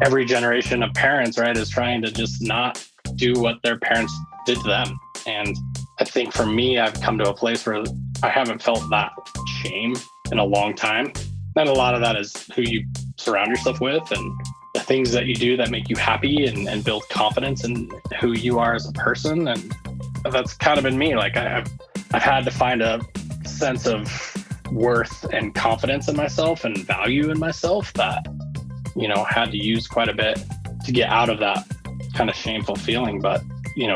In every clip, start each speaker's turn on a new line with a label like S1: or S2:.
S1: every generation of parents, right, is trying to just not do what their parents did to them. And I think for me, I've come to a place where I haven't felt that shame in a long time. And a lot of that is who you surround yourself with and the things that you do that make you happy and build confidence in who you are as a person. And that's kind of been me. Like I've had to find a sense of worth and confidence in myself and value in myself that, had to use quite a bit to get out of that kind of shameful feeling. But,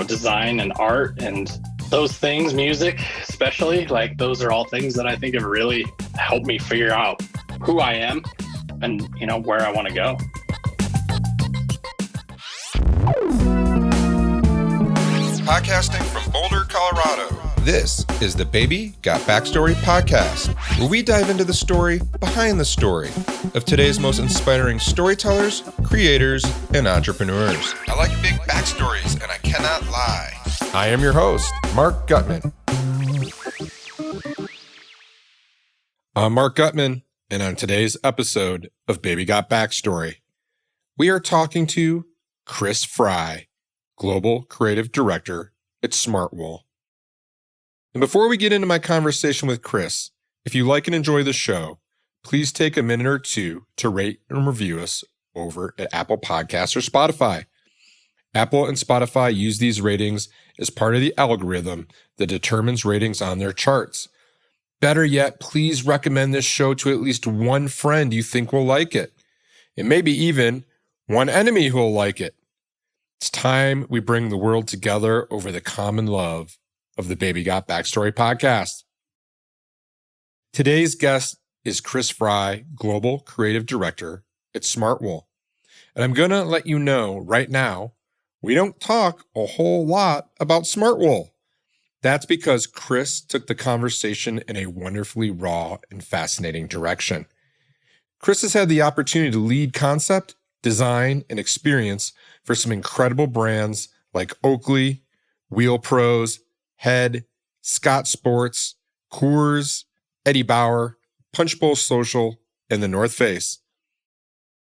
S1: design and art and those things, music especially, like those are all things that I think have really helped me figure out who I am and, where I want to go.
S2: Podcasting from Boulder, Colorado. This is the Baby Got Backstory podcast, where we dive into the story behind the story of today's most inspiring storytellers, creators, and entrepreneurs. I like big backstories, and I cannot lie. I am your host, Mark Gutman. I'm Mark Gutman, and on today's episode of Baby Got Backstory, we are talking to Kris Fry, Global Creative Director at Smartwool. And before we get into my conversation with Kris, if you like and enjoy the show, please take a minute or two to rate and review us over at Apple Podcasts or Spotify. Apple and Spotify use these ratings as part of the algorithm that determines ratings on their charts. Better yet, please recommend this show to at least one friend you think will like it, and maybe even one enemy who will like it. It's time we bring the world together over the common love of the Baby Got Backstory podcast. Today's guest is Kris Fry, Global Creative Director at Smartwool. And I'm going to let you know right now, we don't talk a whole lot about Smartwool. That's because Kris took the conversation in a wonderfully raw and fascinating direction. Kris has had the opportunity to lead concept, design, and experience for some incredible brands like Oakley, Wheel Pros, Head, Scott Sports, Coors, Eddie Bauer, Punchbowl Social, and the North Face.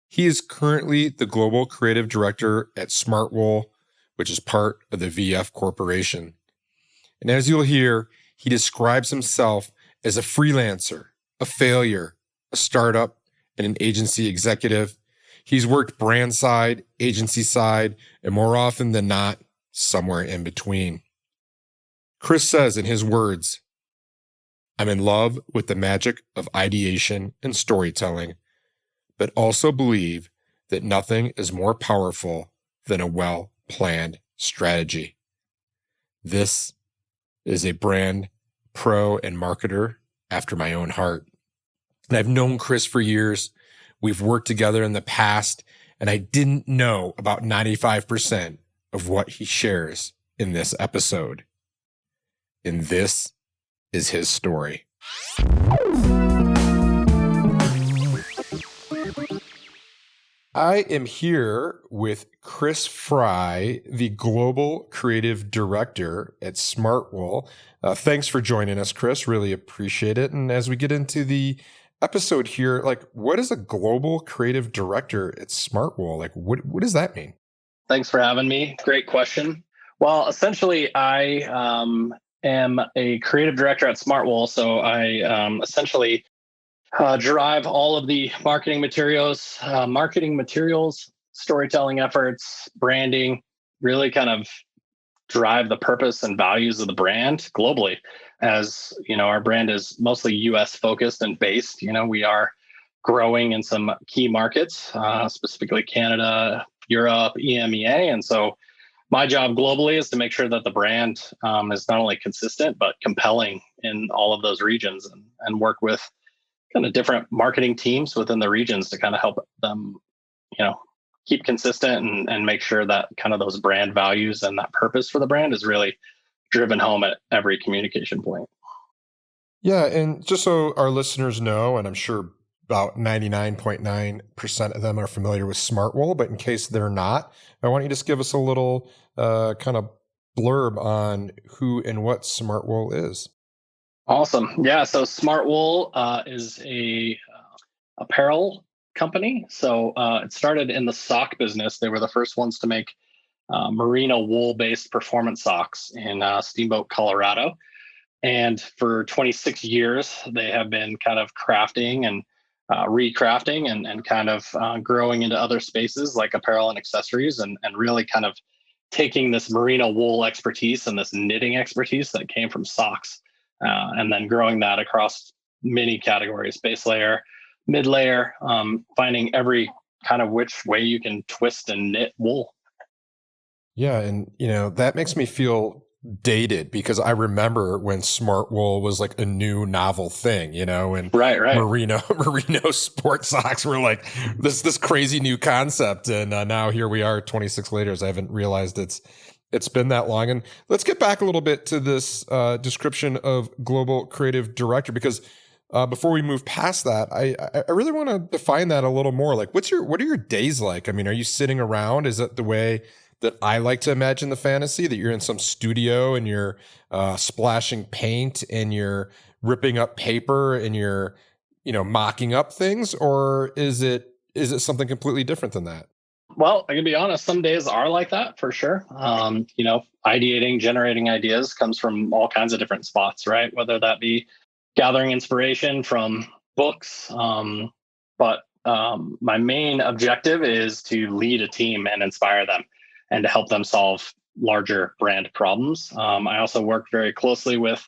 S2: He is currently the Global Creative Director at Smartwool, which is part of the VF Corporation. And as you'll hear, he describes himself as a freelancer, a failure, a startup, and an agency executive. He's worked brand side, agency side, and more often than not, somewhere in between. Kris says in his words, "I'm in love with the magic of ideation and storytelling, but also believe that nothing is more powerful than a well-planned strategy. This is a brand pro and marketer after my own heart. And I've known Kris for years. We've worked together in the past, and I didn't know about 95% of what he shares in this episode. And this is his story." I am here with Kris Fry, the Global Creative Director at Smartwool. Thanks for joining us, Kris. Really appreciate it. And as we get into the episode here, what is a Global Creative Director at Smartwool? What does that mean?
S1: Thanks for having me. Great question. Well, essentially, I am a creative director at Smartwool. So I essentially drive all of the marketing materials, storytelling efforts, branding, really kind of drive the purpose and values of the brand globally. As our brand is mostly US focused and based. We are growing in some key markets, specifically Canada, Europe, EMEA. And so my job globally is to make sure that the brand is not only consistent, but compelling in all of those regions and work with kind of different marketing teams within the regions to kind of help them, keep consistent and make sure that kind of those brand values and that purpose for the brand is really driven home at every communication point.
S2: Yeah. And just so our listeners know, and I'm sure about 99.9% of them are familiar with Smartwool, but in case they're not, I want you to just give us a little kind of blurb on who and what Smartwool is.
S1: Awesome. Yeah. So Smartwool is a apparel company. So it started in the sock business. They were the first ones to make merino wool based performance socks in Steamboat, Colorado. And for 26 years, they have been kind of crafting and recrafting and kind of growing into other spaces like apparel and accessories, and really kind of taking this merino wool expertise and this knitting expertise that came from socks, and then growing that across many categories: base layer, mid layer, finding every kind of which way you can twist and knit wool.
S2: Yeah, and that makes me feel dated because I remember when Smartwool was like a new novel thing, and
S1: Right.
S2: merino sport socks were like this crazy new concept, and now here we are 26 later. I haven't realized it's been that long. And let's get back a little bit to this description of global creative director, because before we move past that, I really want to define that a little more. Like, what are your days like? I mean, are you sitting around? Is that the way that I like to imagine the fantasy, that you're in some studio and you're splashing paint and you're ripping up paper and you're, mocking up things? Or is it something completely different than that?
S1: Well, I can be honest, some days are like that for sure. Ideating, generating ideas comes from all kinds of different spots, right? Whether that be gathering inspiration from books. But my main objective is to lead a team and inspire them and to help them solve larger brand problems. I also work very closely with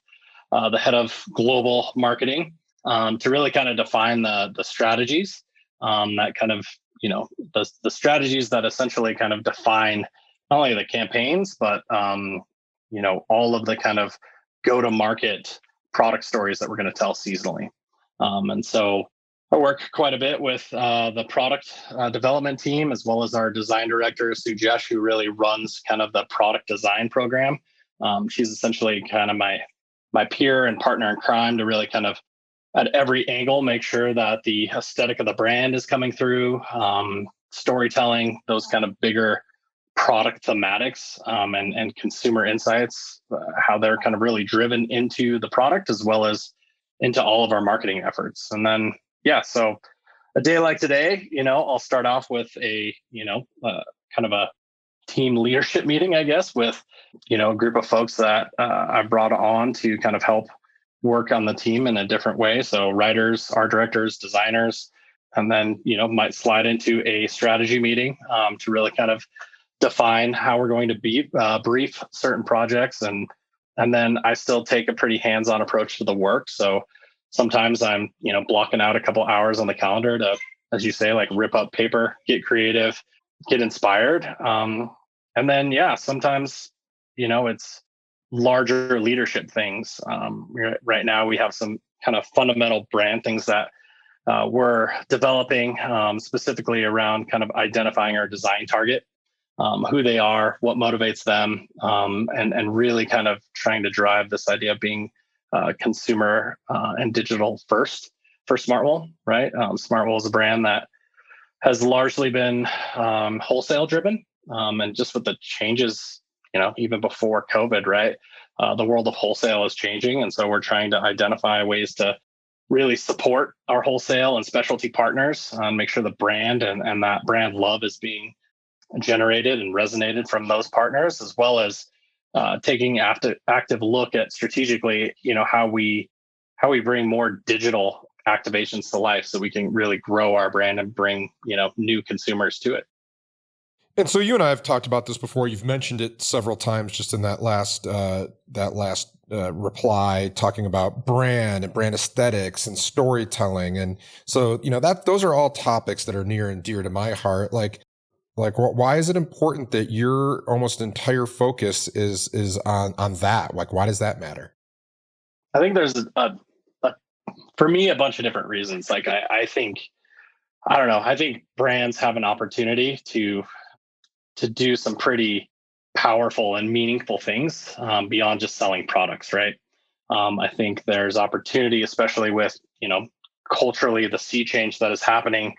S1: the head of global marketing to really kind of define the strategies that kind of, the strategies that essentially kind of define not only the campaigns, but, all of the kind of go to market product stories that we're going to tell seasonally. And so I work quite a bit with the product development team, as well as our design director, Sujesh, who really runs kind of the product design program. She's essentially kind of my peer and partner in crime to really kind of at every angle make sure that the aesthetic of the brand is coming through, storytelling, those kind of bigger product thematics, and consumer insights, how they're kind of really driven into the product as well as into all of our marketing efforts. And then, yeah, so a day like today, I'll start off with kind of a team leadership meeting, I guess, with, a group of folks that I brought on to kind of help work on the team in a different way. So writers, art directors, designers, and then, might slide into a strategy meeting to really kind of define how we're going to be brief certain projects. And then I still take a pretty hands-on approach to the work. So sometimes I'm, blocking out a couple hours on the calendar to, as you say, like rip up paper, get creative, get inspired. And then, yeah, sometimes, it's larger leadership things. Right now we have some kind of fundamental brand things that we're developing, specifically around kind of identifying our design target, who they are, what motivates them, and really kind of trying to drive this idea of being consumer and digital first for Smartwool, right? Smartwool is a brand that has largely been wholesale driven, and just with the changes, even before COVID, right? The world of wholesale is changing, and so we're trying to identify ways to really support our wholesale and specialty partners, make sure the brand and that brand love is being generated and resonated from those partners, as well as taking active look at strategically, how we bring more digital activations to life, so we can really grow our brand and bring new consumers to it.
S2: And so you and I have talked about this before. You've mentioned it several times just in that last reply, talking about brand and brand aesthetics and storytelling. And so, that those are all topics that are near and dear to my heart. Why is it important that your almost entire focus is on that? Like, why does that matter?
S1: I think there's for me a bunch of different reasons. Like I think, I don't know, I think brands have an opportunity to do some pretty powerful and meaningful things beyond just selling products, right? I think there's opportunity, especially with culturally the sea change that is happening,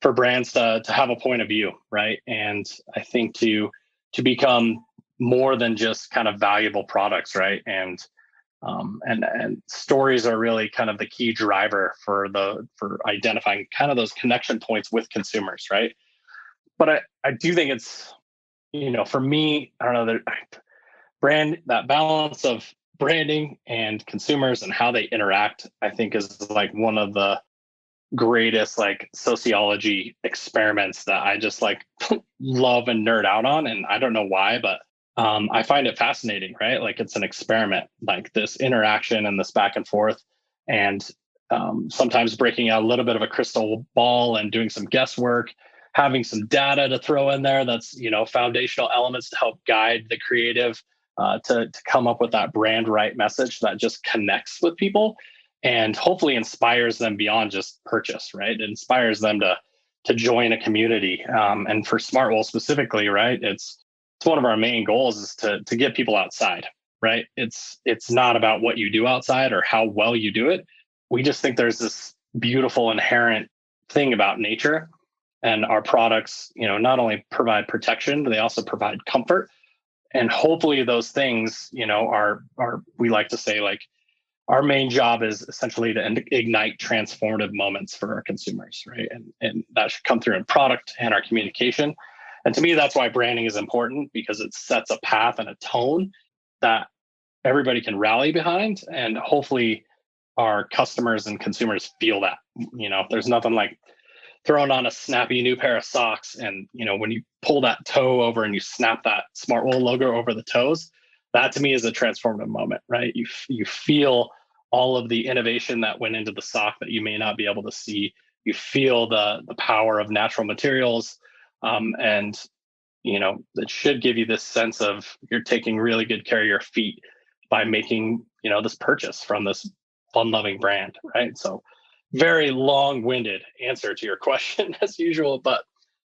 S1: for brands to have a point of view, right? And I think to become more than just kind of valuable products, right? And And stories are really kind of the key driver for identifying kind of those connection points with consumers, right? But I do think it's, for me, I don't know, that balance of branding and consumers and how they interact, I think is like one of the greatest like sociology experiments that I just like love and nerd out on. And I don't know why, but I find it fascinating, right? Like it's an experiment, like this interaction and this back and forth, and sometimes breaking out a little bit of a crystal ball and doing some guesswork, having some data to throw in there that's, foundational elements to help guide the creative to come up with that brand right message that just connects with people and hopefully inspires them beyond just purchase, right? It inspires them to join a community. And for Smartwool specifically, right, it's one of our main goals is to get people outside, right? It's not about what you do outside or how well you do it. We just think there's this beautiful inherent thing about nature, and our products, not only provide protection, but they also provide comfort. And hopefully those things, are we like to say, like, our main job is essentially to ignite transformative moments for our consumers, right? And that should come through in product and our communication. And to me, that's why branding is important, because it sets a path and a tone that everybody can rally behind. And hopefully our customers and consumers feel that. There's nothing like throwing on a snappy new pair of socks. And, when you pull that toe over and you snap that Smartwool logo over the toes, that to me is a transformative moment, right? You feel all of the innovation that went into the sock that you may not be able to see. You feel the power of natural materials. And, it should give you this sense of you're taking really good care of your feet by making, this purchase from this fun-loving brand, right? So very long-winded answer to your question as usual, but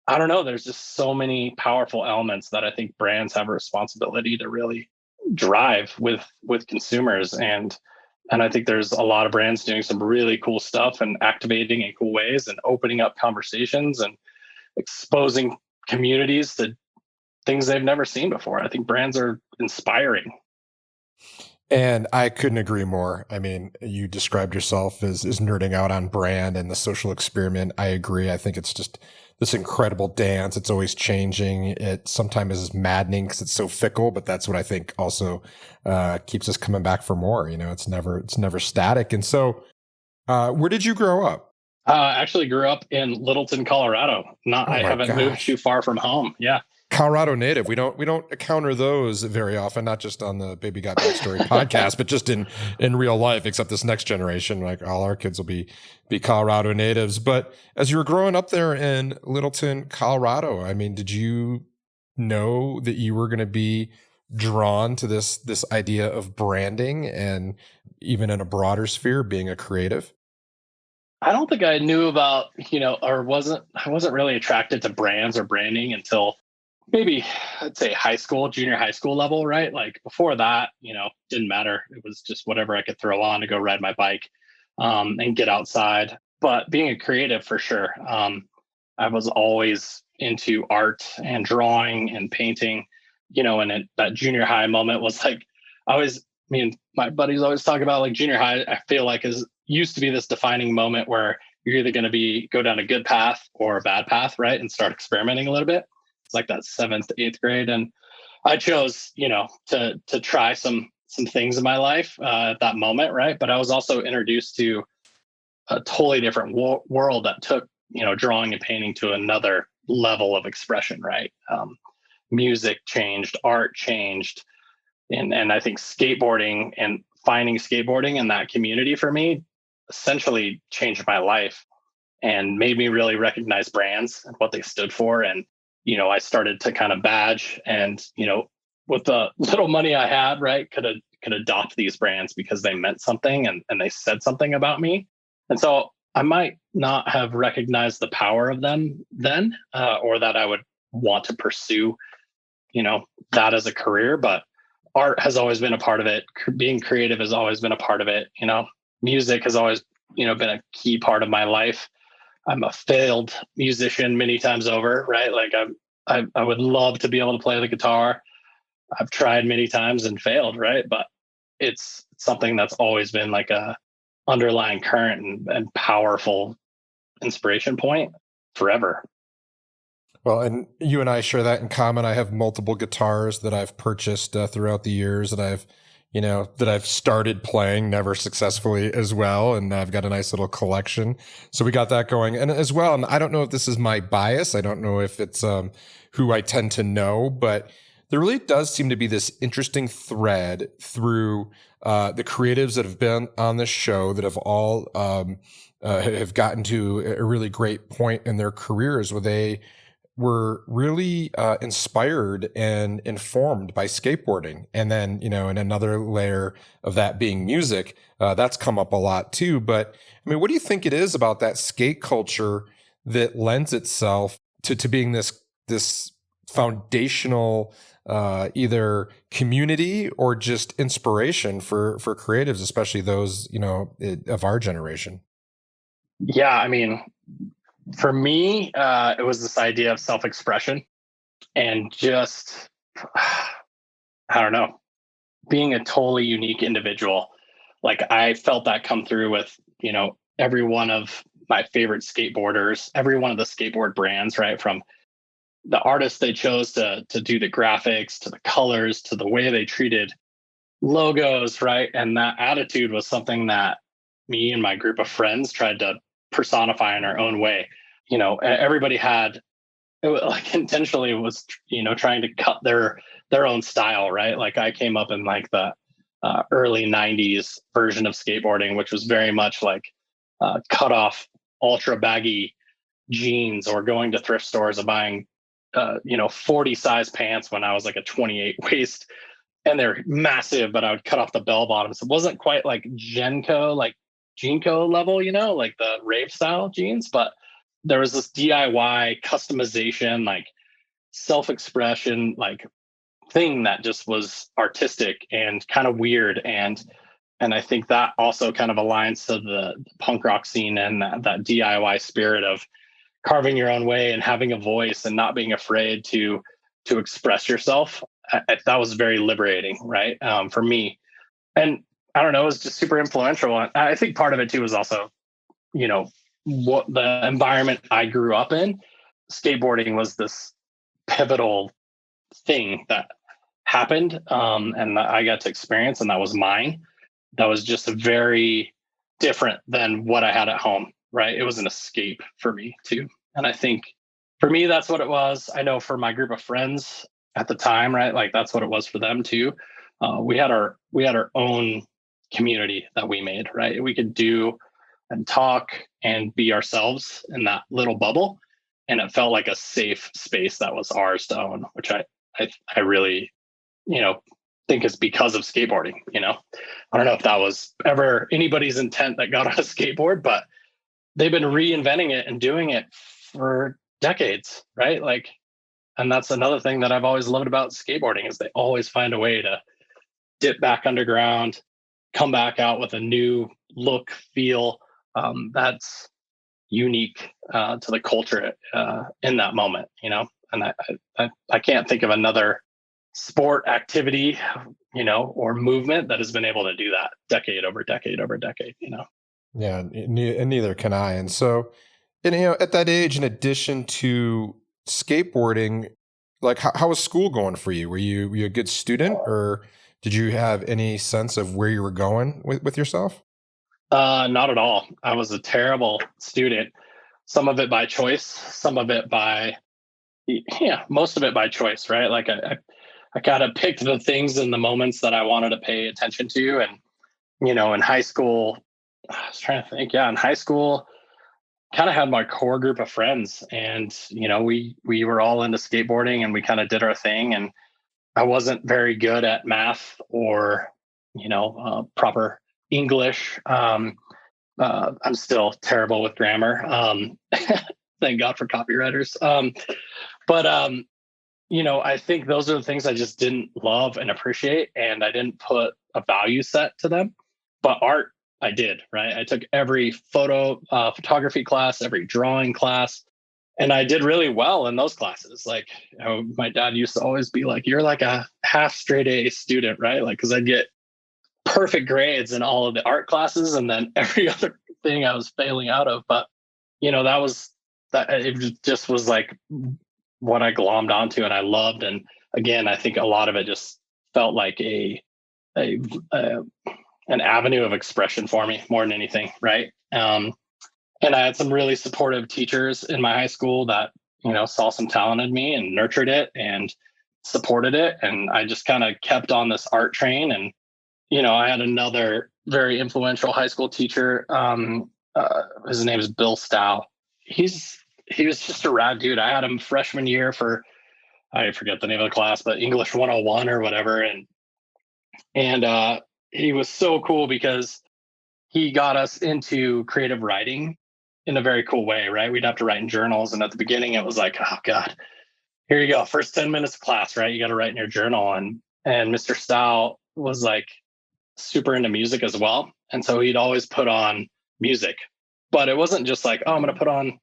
S1: I don't know. There's just so many powerful elements that I think brands have a responsibility to really drive with consumers. And I think there's a lot of brands doing some really cool stuff and activating in cool ways and opening up conversations and exposing communities to things they've never seen before. I think brands are inspiring.
S2: And I couldn't agree more. I mean, you described yourself as nerding out on brand and the social experiment. I agree. I think it's just this incredible dance. It's always changing. It sometimes is maddening because it's so fickle, but that's what I think also keeps us coming back for more. It's never static. And so, where did you grow up?
S1: I actually grew up in Littleton, Colorado. I haven't moved too far from home. Yeah.
S2: Colorado native. We don't encounter those very often, not just on the Baby Got Backstory podcast, but just in real life, except this next generation, like all our kids will be Colorado natives. But as you were growing up there in Littleton, Colorado, I mean, did you know that you were going to be drawn to this idea of branding and even in a broader sphere, being a creative?
S1: I don't think I knew about, I wasn't really attracted to brands or branding until maybe I'd say junior high school level, right? Like before that, didn't matter. It was just whatever I could throw on to go ride my bike and get outside. But being a creative for sure, I was always into art and drawing and painting, and that junior high moment was like, me and my buddies always talk about like junior high, I feel like used to be this defining moment where you're either going to go down a good path or a bad path, right? And start experimenting a little bit. It's like that 7th to 8th grade. And I chose, to try some things in my life at that moment. Right. But I was also introduced to a totally different world that took, drawing and painting to another level of expression. Right. Music changed, art changed. And I think skateboarding and finding skateboarding in that community for me essentially changed my life and made me really recognize brands and what they stood for. And I started to kind of badge and, with the little money I had, right, could adopt these brands because they meant something and they said something about me. And so I might not have recognized the power of them then, or that I would want to pursue, that as a career, but art has always been a part of it. Being creative has always been a part of it. Music has always, been a key part of my life. I'm a failed musician many times over, right? Like I would love to be able to play the guitar. I've tried many times and failed, right? But it's something that's always been like a underlying current and powerful inspiration point forever.
S2: Well, and you and I share that in common. I have multiple guitars that I've purchased throughout the years that I've started playing, never successfully as well. And I've got a nice little collection. So we got that going. And as well, and I don't know if this is my bias. I don't know if it's who I tend to know, but there really does seem to be this interesting thread through the creatives that have been on this show that have all have gotten to a really great point in their careers where they were really inspired and informed by skateboarding. And then, in another layer of that being music, that's come up a lot too. But I mean, what do you think it is about that skate culture that lends itself to being this foundational either community or just inspiration for creatives, especially those, of our generation?
S1: Yeah, I mean, for me, it was this idea of self-expression and just, I don't know, being a totally unique individual. Like I felt that come through with, every one of my favorite skateboarders, every one of the skateboard brands, right? From the artists they chose to do the graphics, to the colors, to the way they treated logos, right? And that attitude was something that me and my group of friends tried to personify in our own way. Everybody had like intentionally was trying to cut their own style, right? Like I came up in like the early 90s version of skateboarding, which was very much like cut off ultra baggy jeans, or going to thrift stores and buying 40 size pants when I was like a 28 waist, and they're massive, but I would cut off the bell bottoms. It wasn't quite like Genco level, like the rave style jeans, but there was this DIY customization, like self-expression, like thing that just was artistic and kind of weird. And I think that also kind of aligns to the punk rock scene and that DIY spirit of carving your own way and having a voice and not being afraid to express yourself. That was very liberating, right? For me. And I don't know, it was just super influential. I think part of it too was also, what the environment I grew up in. Skateboarding was this pivotal thing that happened, and that I got to experience, and that was mine. That was just very different than what I had at home, right? It was an escape for me too. And I think for me, that's what it was. I know for my group of friends at the time, right? Like that's what it was for them too. We had our own community that we made, right? We could do and talk and be ourselves in that little bubble. And it felt like a safe space that was ours to own, which I really, think is because of skateboarding. I don't know if that was ever anybody's intent that got on a skateboard, but they've been reinventing it and doing it for decades, right? Like, and that's another thing that I've always loved about skateboarding is they always find a way to dip back underground, come back out with a new look, feel, that's unique to the culture in that moment, And I can't think of another sport activity, or movement that has been able to do that decade over decade over decade.
S2: Yeah, and neither can I. And so, at that age, in addition to skateboarding, like how was school going for you? Were you a good student, or did you have any sense of where you were going with yourself?
S1: Not at all. I was a terrible student. Some of it by choice, some of it by, most of it by choice, right? Like I kind of picked the things and the moments that I wanted to pay attention to. And, in high school, I was trying to think, in high school, kind of had my core group of friends, and, we were all into skateboarding and we kind of did our thing. And I wasn't very good at math or, proper English. I'm still terrible with grammar. Thank God for copywriters. But I think those are the things I just didn't love and appreciate, and I didn't put a value set to them. But art, I did, right? I took every photography class, every drawing class, and I did really well in those classes. Like, my dad used to always be like, "You're like a half straight A student," right? Like, because I'd get perfect grades in all of the art classes, and then every other thing I was failing out of. But that was that. It just was like what I glommed onto, and I loved. And again, I think a lot of it just felt like a, a an avenue of expression for me more than anything, right? And I had some really supportive teachers in my high school that saw some talent in me and nurtured it and supported it, and I just kind of kept on this art train. And I had another very influential high school teacher. His name is Bill Stow. He was just a rad dude. I had him freshman year for, I forget the name of the class, but English 101 or whatever. And he was so cool because he got us into creative writing in a very cool way, right? We'd have to write in journals. And at the beginning, it was like, oh God, here you go. First 10 minutes of class, right? You got to write in your journal. And Mr. Stow was like super into music as well. And so he'd always put on music, but it wasn't just like, oh, I'm going to put on,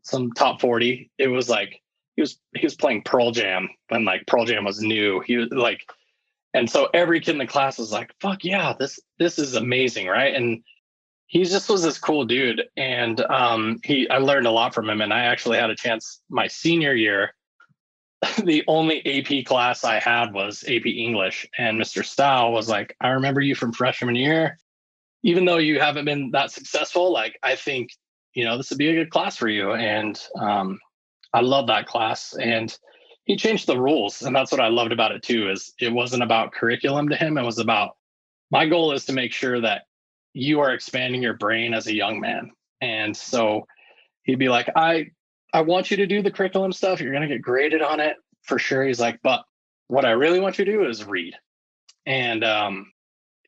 S1: some top 40. It was like, he was playing Pearl Jam when like Pearl Jam was new. He was like, and so every kid in the class was like, fuck yeah, this is amazing, right? And he just was this cool dude. And I learned a lot from him. And I actually had a chance my senior year. The only AP class I had was AP English. And Mr. Stow was like, I remember you from freshman year. Even though you haven't been that successful, like I think, this would be a good class for you. And I love that class. And he changed the rules. And that's what I loved about it too, is it wasn't about curriculum to him. It was about, my goal is to make sure that you are expanding your brain as a young man. And so he'd be like, I want you to do the curriculum stuff. You're going to get graded on it for sure. He's like, but what I really want you to do is read. And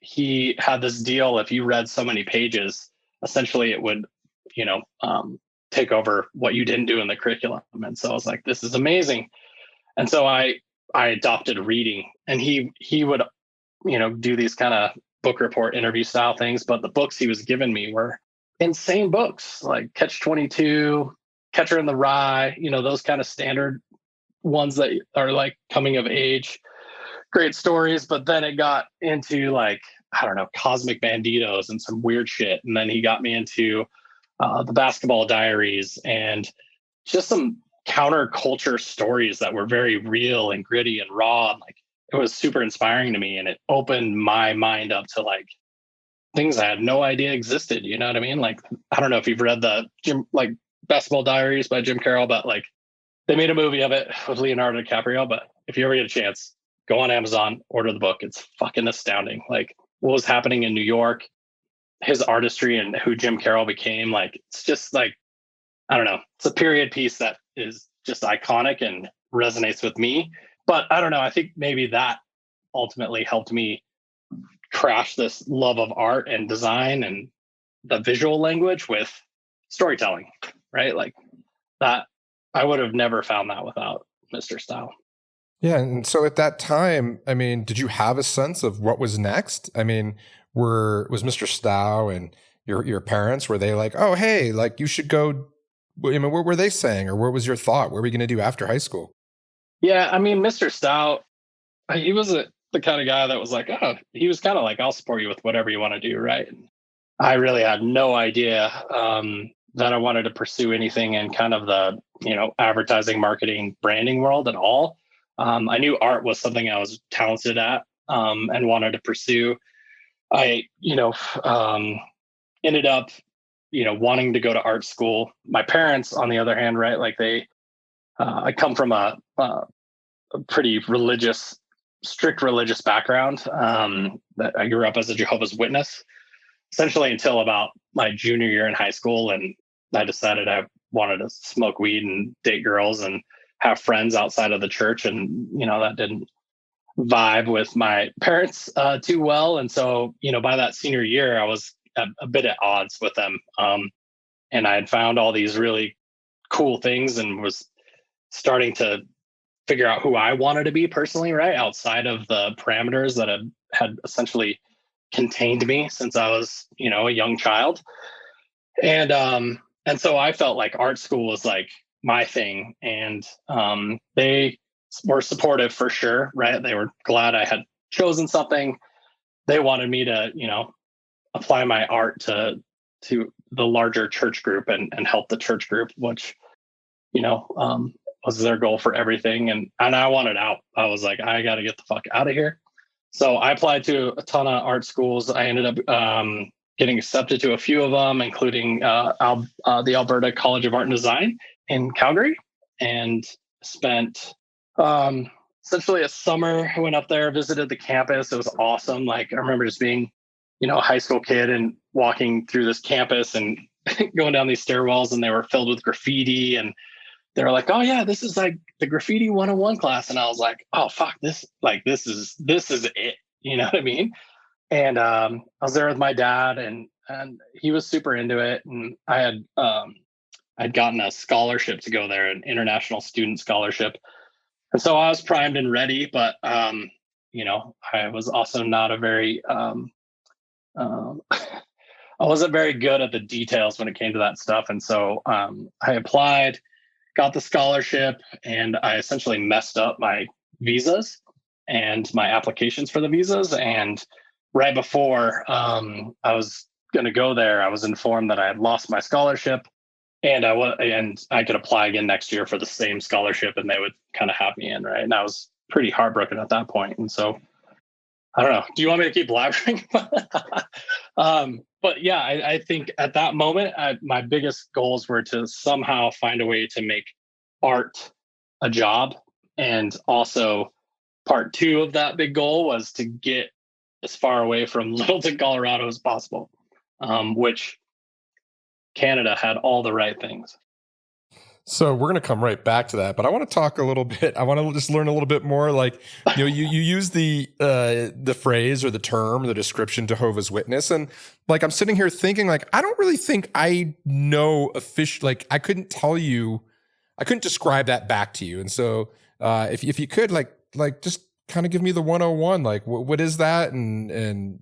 S1: he had this deal. If you read so many pages, essentially it would, take over what you didn't do in the curriculum. And so I was like, this is amazing. And so I adopted reading, and he would, do these kind of book report interview style things. But the books he was giving me were insane books, like Catch 22, Catcher in the Rye, those kind of standard ones that are like coming of age, great stories. But then it got into like, I don't know, Cosmic Banditos and some weird shit. And then he got me into the Basketball Diaries and just some counterculture stories that were very real and gritty and raw. Like it was super inspiring to me, and it opened my mind up to like things I had no idea existed. You know what I mean? Like, I don't know if you've read the Basketball Diaries by Jim Carroll, but like they made a movie of it with Leonardo DiCaprio. But if you ever get a chance, go on Amazon, order the book. It's fucking astounding. Like what was happening in New York, his artistry, and who Jim Carroll became. Like, it's just like, I don't know. It's a period piece that is just iconic and resonates with me. But I don't know. I think maybe that ultimately helped me crash this love of art and design and the visual language with storytelling, right? Like that, I would have never found that without Mr. Style.
S2: Yeah. And so at that time, I mean, did you have a sense of what was next? I mean, was Mr. Stow and your parents, were they like, oh, hey, like you should go, I mean, what were they saying, or what was your thought? What were we going to do after high school?
S1: Yeah. I mean, Mr. Stow, he was the kind of guy that was like, oh, he was kind of like, I'll support you with whatever you want to do. Right. And I really had no idea that I wanted to pursue anything in kind of the, advertising, marketing, branding world at all. I knew art was something I was talented at and wanted to pursue. I, ended up, wanting to go to art school. My parents, on the other hand, right, like I come from a pretty strict religious background. That I grew up as a Jehovah's Witness, essentially until about my junior year in high school, and I decided I wanted to smoke weed and date girls and have friends outside of the church, and that didn't vibe with my parents too well. And so, by that senior year, I was a bit at odds with them. And I had found all these really cool things and was starting to figure out who I wanted to be personally, right? Outside of the parameters that had essentially contained me since I was, a young child. And so I felt like art school was like my thing. And they were supportive for sure, right? They were glad I had chosen something. they wanted me to, apply my art to the larger church group and help the church group, which, you know, um, was their goal for everything. And I wanted out. I was like, I got to get the fuck out of here. So I applied to a ton of art schools. I ended up getting accepted to a few of them, including the Alberta College of Art and Design in Calgary, and spent um, essentially a summer. I went up there, visited the campus. It was awesome. Like I remember just being, a high school kid and walking through this campus and going down these stairwells, and they were filled with graffiti. And they were like, "Oh yeah, this is like the graffiti 101 class." And I was like, "Oh fuck, this is it." You know what I mean? And I was there with my dad, and he was super into it. And I'd gotten a scholarship to go there, an international student scholarship, and so I was primed and ready. But I was also not a very I wasn't very good at the details when it came to that stuff. And so I applied, got the scholarship, and I essentially messed up my visas and my applications for the visas. And right before I was going to go there, I was informed that I had lost my scholarship, and I could apply again next year for the same scholarship, and they would kind of have me in, right? And I was pretty heartbroken at that point. And so I don't know. Do you want me to keep blabbering? But yeah, I think at that moment, my biggest goals were to somehow find a way to make art a job. And also, part two of that big goal was to get as far away from Littleton, Colorado as possible, which Canada had all the right things.
S2: So we're going to come right back to that, but I want to talk a little bit. I want to just learn a little bit more. Like, you use the phrase or the term, the description, Jehovah's Witness, and like I'm sitting here thinking, like I don't really think I know like I couldn't tell you, I couldn't describe that back to you. And so if you could like just kind of give me the 101, like what is that, and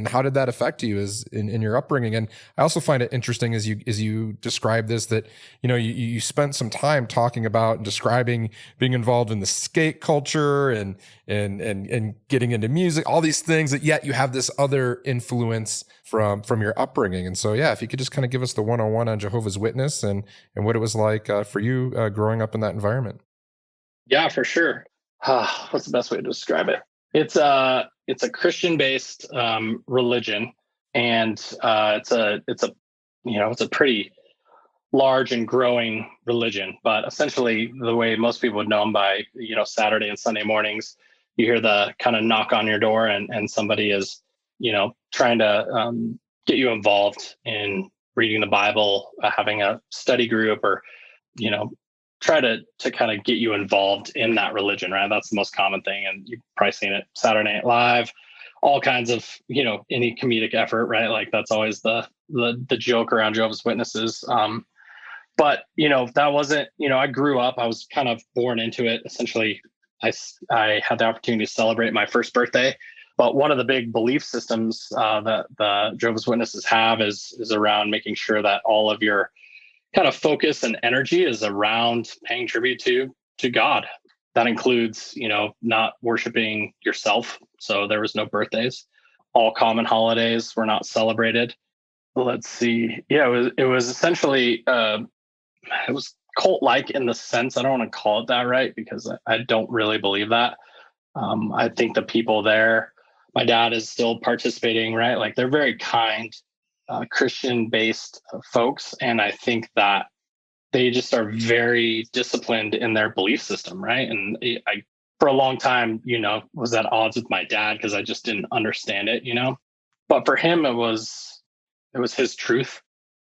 S2: how did that affect you as in your upbringing? And I also find it interesting as you describe this, that you spent some time talking about and describing being involved in the skate culture and getting into music, all these things, that yet you have this other influence from your upbringing. And so yeah, if you could just kind of give us the 101 on Jehovah's Witness and what it was like for you growing up in that environment.
S1: Yeah, for sure. What's the best way to describe it? It's a Christian-based religion, and it's a pretty large and growing religion. But essentially, the way most people would know them by Saturday and Sunday mornings, you hear the kind of knock on your door, and somebody is trying to get you involved in reading the Bible, having a study group, or try to kind of get you involved in that religion, right? That's the most common thing. And you've probably seen it Saturday Night Live, all kinds of, any comedic effort, right? Like that's always the joke around Jehovah's Witnesses. But, that wasn't, I grew up, I was kind of born into it. Essentially, I had the opportunity to celebrate my first birthday. But one of the big belief systems that the Jehovah's Witnesses have is around making sure that all of your kind of focus and energy is around paying tribute to God. That includes, not worshiping yourself. So there was no birthdays. All common holidays were not celebrated. Let's see. Yeah, it was essentially it was cult-like in the sense. I don't want to call it that, right? Because I don't really believe that. I think the people there, my dad is still participating, right? Like they're very kind, Christian-based folks, and I think that they just are very disciplined in their belief system, right? And I, for a long time, was at odds with my dad because I just didn't understand it, But for him, it was his truth.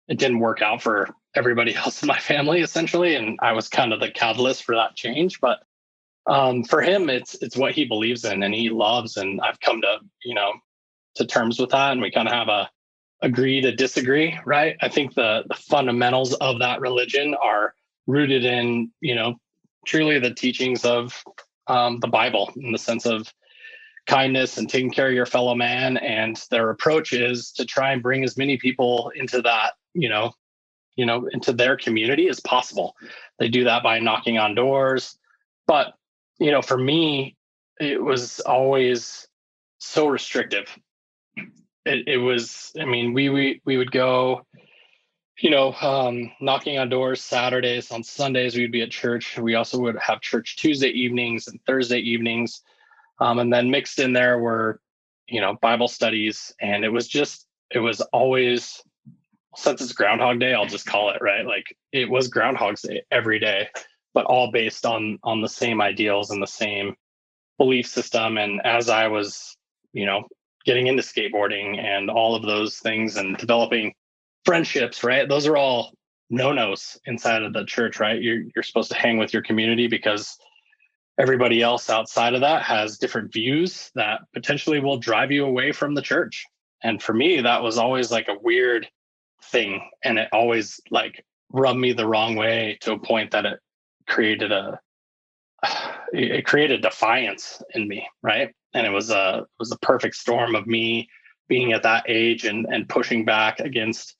S1: It didn't work out for everybody else in my family, essentially, and I was kind of the catalyst for that change. But for him, it's what he believes in and he loves, and I've come to to terms with that, and we kind of have a agree to disagree, right? I think the fundamentals of that religion are rooted in, truly the teachings of the Bible, in the sense of kindness and taking care of your fellow man. And their approach is to try and bring as many people into that, into their community as possible. They do that by knocking on doors. But, for me, it was always so restrictive. It was, I mean, we would go, knocking on doors Saturdays. On Sundays, we'd be at church. We also would have church Tuesday evenings and Thursday evenings. And then mixed in there were, Bible studies. And it was always, since it's Groundhog Day, I'll just call it, right. Like it was Groundhog's Day every day, but all based on the same ideals and the same belief system. And as I was, getting into skateboarding and all of those things and developing friendships, right? Those are all no-nos inside of the church, right? You're supposed to hang with your community because everybody else outside of that has different views that potentially will drive you away from the church. And for me, that was always like a weird thing. And it always like rubbed me the wrong way to a point that it created defiance in me, right? And it was a perfect storm of me being at that age and pushing back against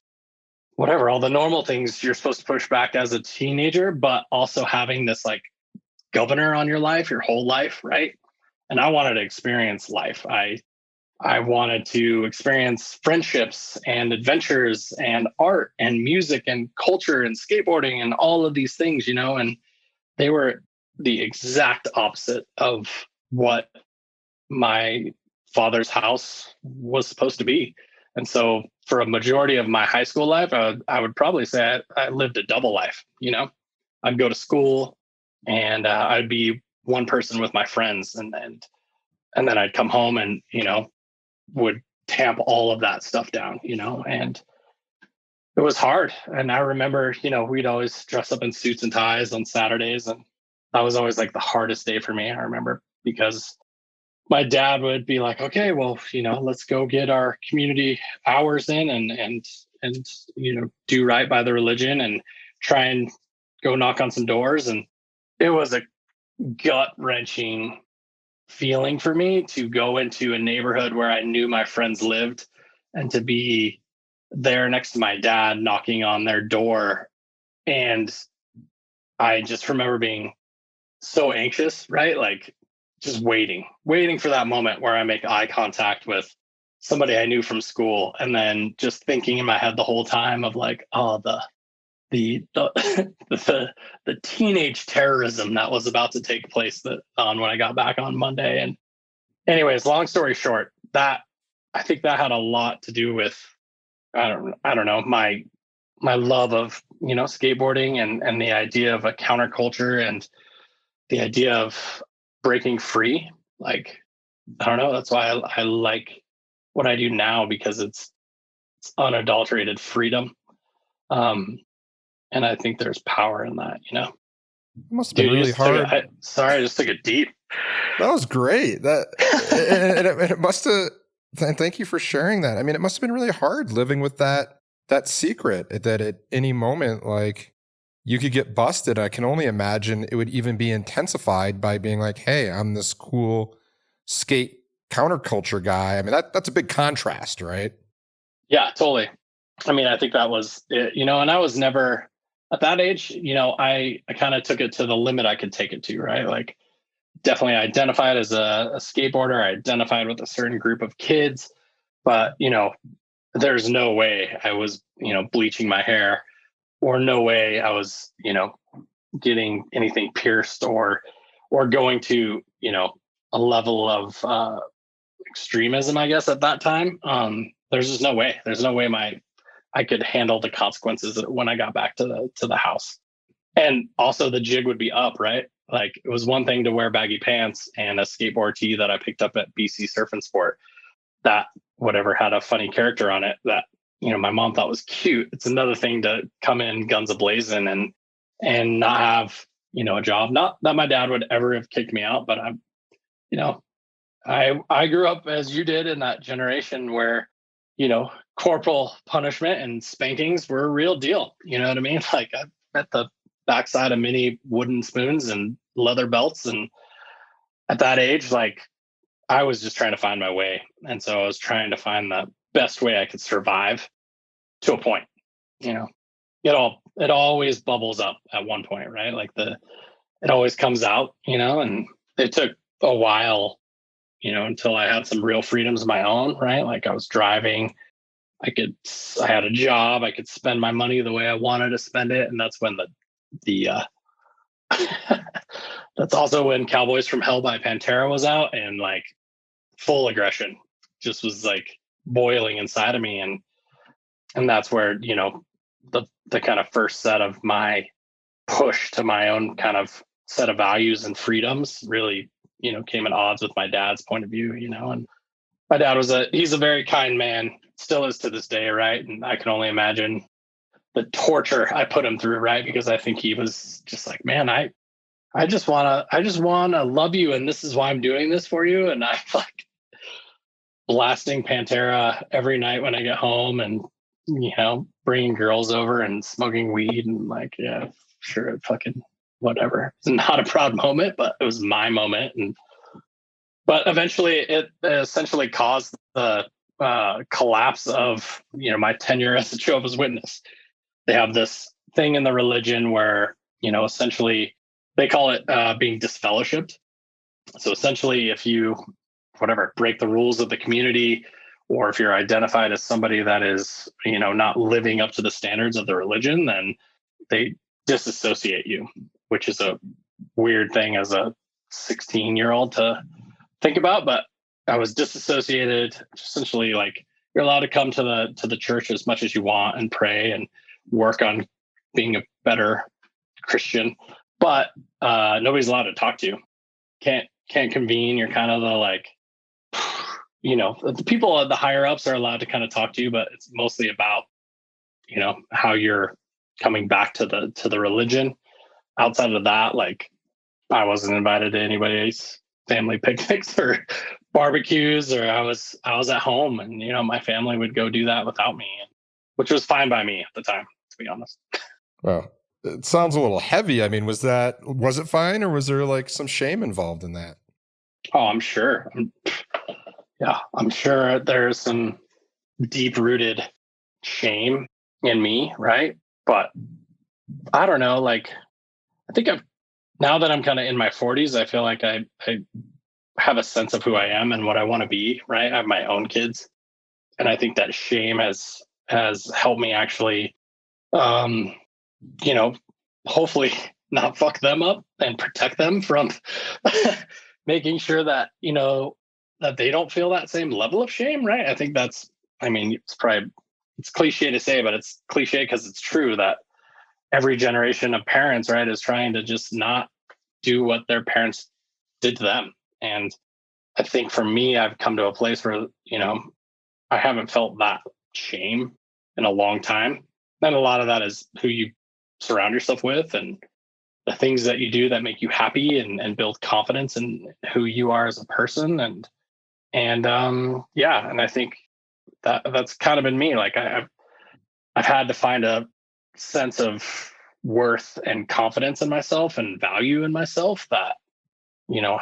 S1: whatever, all the normal things you're supposed to push back as a teenager, but also having this like governor on your life, your whole life, right? And I wanted to experience life. I wanted to experience friendships and adventures and art and music and culture and skateboarding and all of these things, and they were the exact opposite of what my father's house was supposed to be. And so for a majority of my high school life, I would probably say I lived a double life. I'd go to school and I'd be one person with my friends, and then I'd come home and would tamp all of that stuff down, and it was hard. And I remember, we'd always dress up in suits and ties on Saturdays, and that was always like the hardest day for me. I remember because my dad would be like, okay, well, let's go get our community hours in and do right by the religion and try and go knock on some doors. And it was a gut wrenching feeling for me to go into a neighborhood where I knew my friends lived and to be there next to my dad knocking on their door. And I just remember being so anxious, right? Like just waiting for that moment where I make eye contact with somebody I knew from school. And then just thinking in my head the whole time of like, oh, the the teenage terrorism that was about to take place when I got back on Monday. And anyways, long story short, that I think that had a lot to do with I don't know, my love of skateboarding and the idea of a counterculture and the idea of breaking free. Like I don't know, that's why I like what I do now, because it's unadulterated freedom. And I think there's power in that,
S2: It must have been really hard.
S1: Sorry, I just took it deep.
S2: That was great. And it must have. And thank you for sharing that. I mean, it must have been really hard living with that secret that at any moment, like you could get busted. I can only imagine it would even be intensified by being like, "Hey, I'm this cool skate counterculture guy." I mean, that's a big contrast, right?
S1: Yeah, totally. I mean, I think that was it, and I was never at that age. I kind of took it to the limit I could take it to, right? Like definitely identified as a skateboarder. I identified with a certain group of kids, but there's no way I was bleaching my hair, or no way I was getting anything pierced or going to a level of extremism, I guess, at that time. There's just no way. There's no way I could handle the consequences when I got back to the house. And also the jig would be up, right? Like it was one thing to wear baggy pants and a skateboard tee that I picked up at BC Surf and Sport that whatever had a funny character on it that my mom thought was cute. It's another thing to come in guns a-blazing and not have a job. Not that my dad would ever have kicked me out, but I grew up as you did in that generation where corporal punishment and spankings were a real deal. You know what I mean? Like I met the backside of many wooden spoons and leather belts, and at that age, like I was just trying to find my way. And so I was trying to find the best way I could survive to a point. It always bubbles up at one point, right? Like it always comes out, and it took a while until I had some real freedoms of my own, right? Like I was driving, I had a job, I could spend my money the way I wanted to spend it. And that's when the that's also when Cowboys from Hell by Pantera was out, and like full aggression just was like boiling inside of me. And that's where, the kind of first set of my push to my own kind of set of values and freedoms really, came at odds with my dad's point of view, and my dad he's a very kind man, still is to this day, right? And I can only imagine the torture I put him through, right? Because I think he was just like, man, I just wanna love you, and this is why I'm doing this for you. And I'm like blasting Pantera every night when I get home, and bringing girls over and smoking weed, and like, yeah, sure, fucking whatever. It's not a proud moment, but it was my moment. But eventually it essentially caused the collapse of, my tenure as a Jehovah's Witness. They have this thing in the religion where, essentially they call it being disfellowshipped. So essentially, if you, break the rules of the community, or if you're identified as somebody that is, not living up to the standards of the religion, then they disassociate you, which is a weird thing as a 16-year-old to think about. But I was disassociated. Essentially, like, you're allowed to come to the church as much as you want and pray and work on being a better Christian, but nobody's allowed to talk to you. Can't convene. You're kind of the like, the people, the higher ups are allowed to kind of talk to you, but it's mostly about, how you're coming back to the religion. Outside of that, like, I wasn't invited to anybody's family picnics or barbecues, or I was at home, and, my family would go do that without me, which was fine by me at the time, to be honest.
S2: Well, it sounds a little heavy. I mean, was it fine, or was there like some shame involved in that?
S1: Oh, I'm sure. I'm sure there's some deep-rooted shame in me, right? But I don't know, like, I think now that I'm kind of in my 40s, I feel like I have a sense of who I am and what I want to be, right? I have my own kids. And I think that shame has helped me actually, hopefully not fuck them up and protect them from making sure that, that they don't feel that same level of shame, right? I think it's cliche to say, but it's cliche because it's true that every generation of parents, right, is trying to just not do what their parents did to them. And I think for me, I've come to a place where, I haven't felt that shame in a long time. And a lot of that is who you surround yourself with and the things that you do that make you happy and build confidence in who you are as a person. And I think that's kind of been me. Like I've had to find a sense of worth and confidence in myself and value in myself that,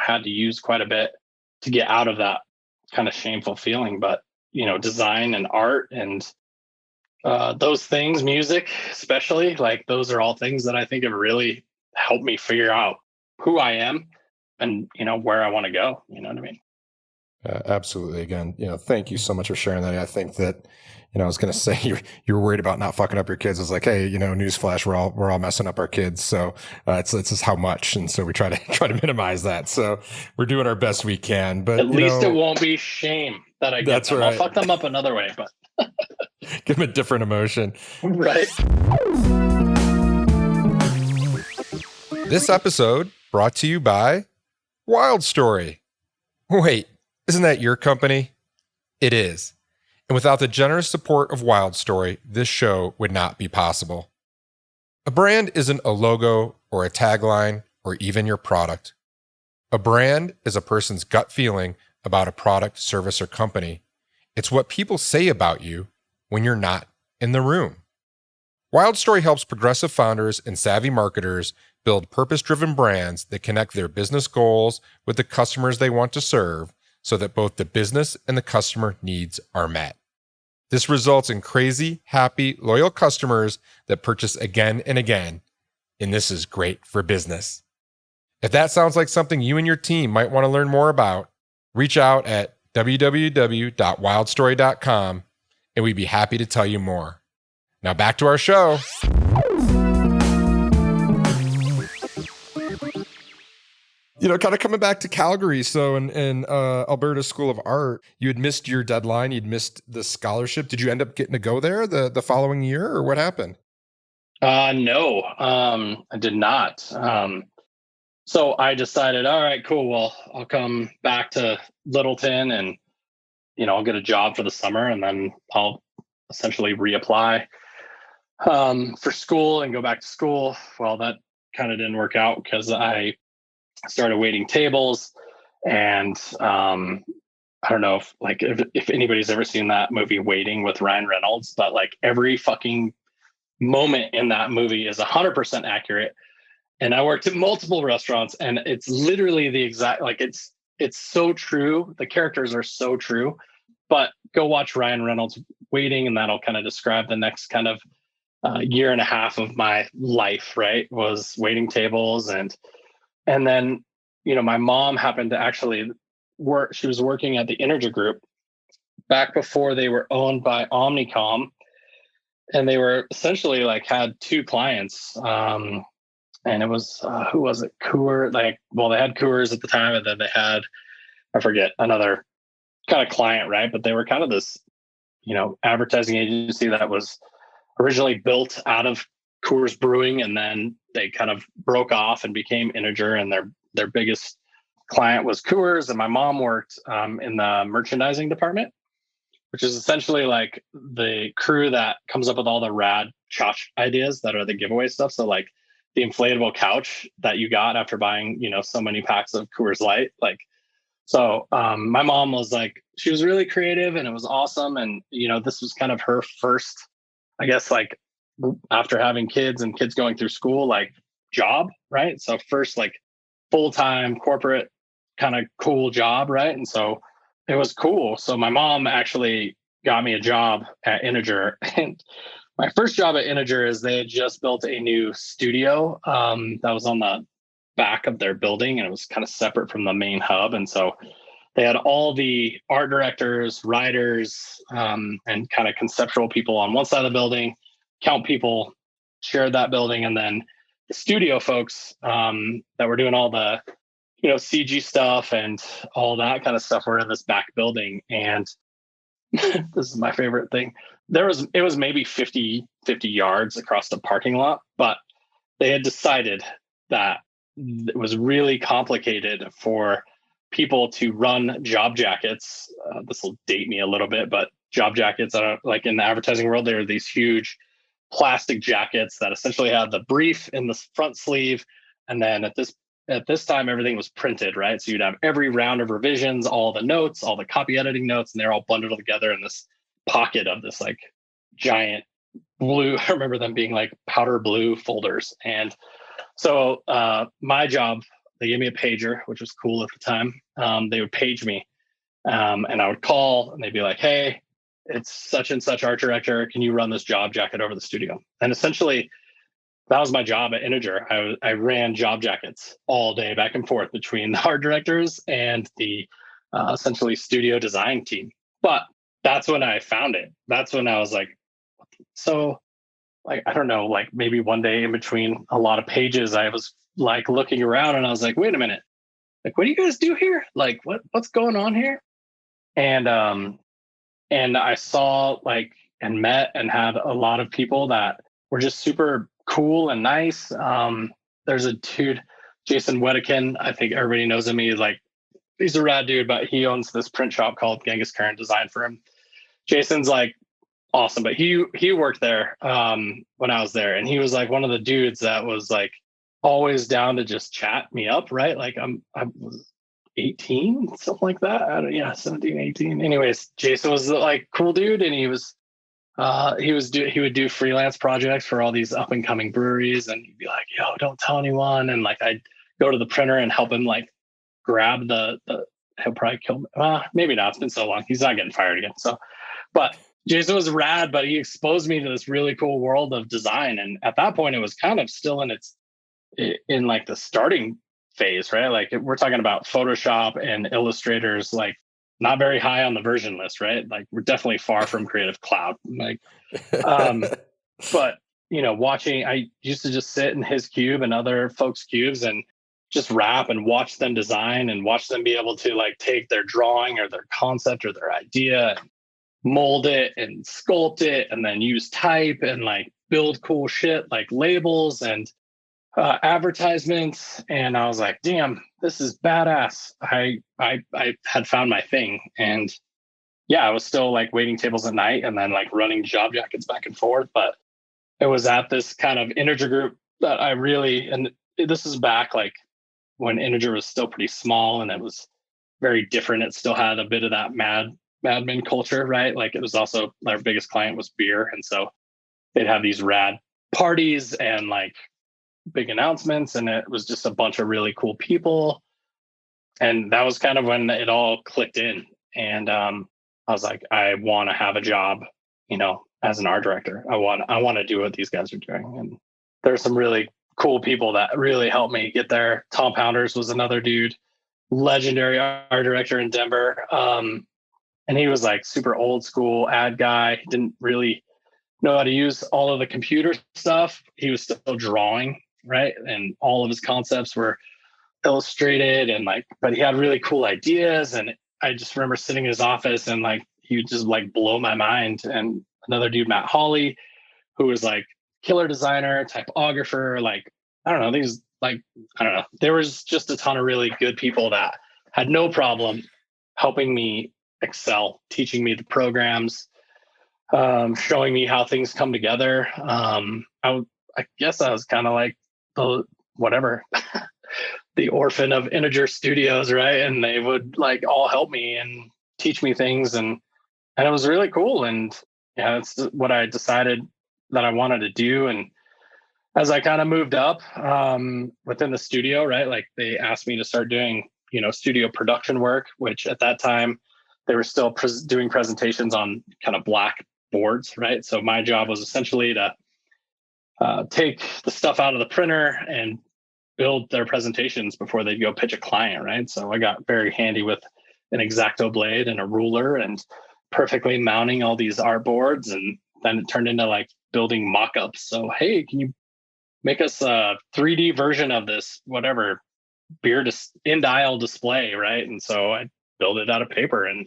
S1: had to use quite a bit to get out of that kind of shameful feeling. But, design and art and those things, music, especially, like, those are all things that I think have really helped me figure out who I am and, where I want to go. You know what I mean?
S2: Absolutely. Again, thank you so much for sharing that. I think that, I was going to say you were worried about not fucking up your kids. I was like, hey, newsflash, we're all messing up our kids. So it's just how much, and so we try to minimize that. So we're doing our best we can. But
S1: at least it won't be shame that I get
S2: that's
S1: them.
S2: Right.
S1: I'll fuck them up another way, but
S2: give them a different emotion.
S1: Right.
S2: This episode brought to you by Wild Story. Wait, isn't that your company? It is. And without the generous support of Wild Story, this show would not be possible. A brand isn't a logo or a tagline or even your product. A brand is a person's gut feeling about a product, service, or company. It's what people say about you when you're not in the room. Wild Story helps progressive founders and savvy marketers build purpose-driven brands that connect their business goals with the customers they want to serve so that both the business and the customer needs are met. This results in crazy, happy, loyal customers that purchase again and again, and this is great for business. If that sounds like something you and your team might want to learn more about, Reach out at www.wildstory.com and we'd be happy to tell you more. Now back to our show. Kind of coming back to Calgary. So in Alberta School of Art, you had missed your deadline. You'd missed the scholarship. Did you end up getting to go there the following year, or what happened?
S1: No, I did not. So I decided, all right, cool. Well, I'll come back to Littleton and, I'll get a job for the summer and then I'll essentially reapply for school and go back to school. Well, that kind of didn't work out because I started waiting tables, and I don't know if anybody's ever seen that movie Waiting with Ryan Reynolds, but like every fucking moment in that movie is 100% accurate. And I worked at multiple restaurants, and it's literally the exact, it's so true. The characters are so true. But go watch Ryan Reynolds Waiting, and that'll kind of describe the next kind of year and a half of my life, right? Was waiting tables. And then, my mom happened to actually work. She was working at the Integer Group back before they were owned by Omnicom. And they were essentially had two clients. And it was, who was it? Coors. They had Coors at the time. And then they had, I forget, another kind of client, right? But they were kind of this, advertising agency that was originally built out of Coors Brewing, and then they kind of broke off and became Integer, and their biggest client was Coors. And my mom worked in the merchandising department, which is essentially the crew that comes up with all the rad tchotch ideas that are the giveaway stuff. So the inflatable couch that you got after buying, so many packs of Coors Light. So my mom was she was really creative, and it was awesome. And, this was kind of her first, I guess, after having kids and kids going through school, job, right? So first, full-time corporate kind of cool job, right? And so it was cool. So my mom actually got me a job at Integer. And my first job at Integer is they had just built a new studio that was on the back of their building, and it was kind of separate from the main hub. And so they had all the art directors, writers, and kind of conceptual people on one side of the building. Count people shared that building, and then the studio folks that were doing all the CG stuff and all that kind of stuff were in this back building. And this is my favorite thing. It was maybe 50 yards across the parking lot, but they had decided that it was really complicated for people to run job jackets. This will date me a little bit, but job jackets are in the advertising world, there are these huge plastic jackets that essentially had the brief in the front sleeve. And then at this time, everything was printed, right? So you'd have every round of revisions, all the notes, all the copy editing notes, and they're all bundled together in this pocket of this giant blue. I remember them being powder blue folders. And so my job, they gave me a pager, which was cool at the time. They would page me, and I would call, and they'd be like, "Hey, it's such and such art director. Can you run this job jacket over the studio?" And essentially, that was my job at Integer. I ran job jackets all day back and forth between the art directors and the essentially studio design team. But that's when I found it. That's when I was I don't know, maybe one day in between a lot of pages, I was looking around, and I was wait a minute, what do you guys do here? What's going on here? And I saw and met and had a lot of people that were just super cool and nice. There's a dude, Jason Wedekin. I think everybody knows him. He's a rad dude, but he owns this print shop called Genghis Khan Design Firm. Jason's awesome, but he worked there when I was there, and he was one of the dudes that was always down to just chat me up, right? I was 18, something like that. Yeah, 17, 18. Anyways, Jason was cool dude, and he would do freelance projects for all these up and coming breweries, and he'd be yo, don't tell anyone. And I'd go to the printer and help him grab the he'll probably kill me. Maybe not. It's been so long. He's not getting fired again. So, but Jason was rad, but he exposed me to this really cool world of design. And at that point, it was kind of still in the starting phase, right? Like we're talking about Photoshop and Illustrators, like not very high on the version list, right? Like we're definitely far from Creative Cloud. Like, but watching, I used to just sit in his cube and other folks' cubes and just wrap and watch them design and watch them be able to like take their drawing or their concept or their idea and mold it and sculpt it and then use type and like build cool shit like labels and advertisements. And I was like, damn, this is badass. I had found my thing. And yeah, I was still like waiting tables at night and then like running job jackets back and forth. But it was at this kind of Integer group that I really, and this is back like when Integer was still pretty small and it was very different. It still had a bit of that madman culture, right? Like it was also our biggest client was beer. And so they'd have these rad parties and like big announcements. And it was just a bunch of really cool people. And that was kind of when it all clicked in. And I was like, I want to have a job, as an art director. I want to do what these guys are doing. And there's some really cool people that really helped me get there. Tom Pounders was another dude, legendary art director in Denver. And he was like super old school ad guy. He didn't really know how to use all of the computer stuff. He was still drawing, right? And all of his concepts were illustrated and like, but he had really cool ideas. And I just remember sitting in his office and like, he would just like blow my mind. And another dude, Matt Hawley, who was like killer designer, typographer, like, I don't know, these like, I don't know. There was just a ton of really good people that had no problem helping me excel, teaching me the programs, showing me how things come together. I guess I was kind of like the whatever, the orphan of Integer Studios, right? And they would like all help me and teach me things, and it was really cool. And yeah, that's what I decided that I wanted to do. And as I kind of moved up within the studio, right? Like they asked me to start doing, studio production work, which at that time they were still doing presentations on kind of black boards, right? So my job was essentially to take the stuff out of the printer and build their presentations before they'd go pitch a client, right? So I got very handy with an X-Acto blade and a ruler and perfectly mounting all these art boards. And then it turned into like building mock-ups. So, hey, can you make us a 3D version of this, whatever, beer end aisle display, right? And so I built it out of paper and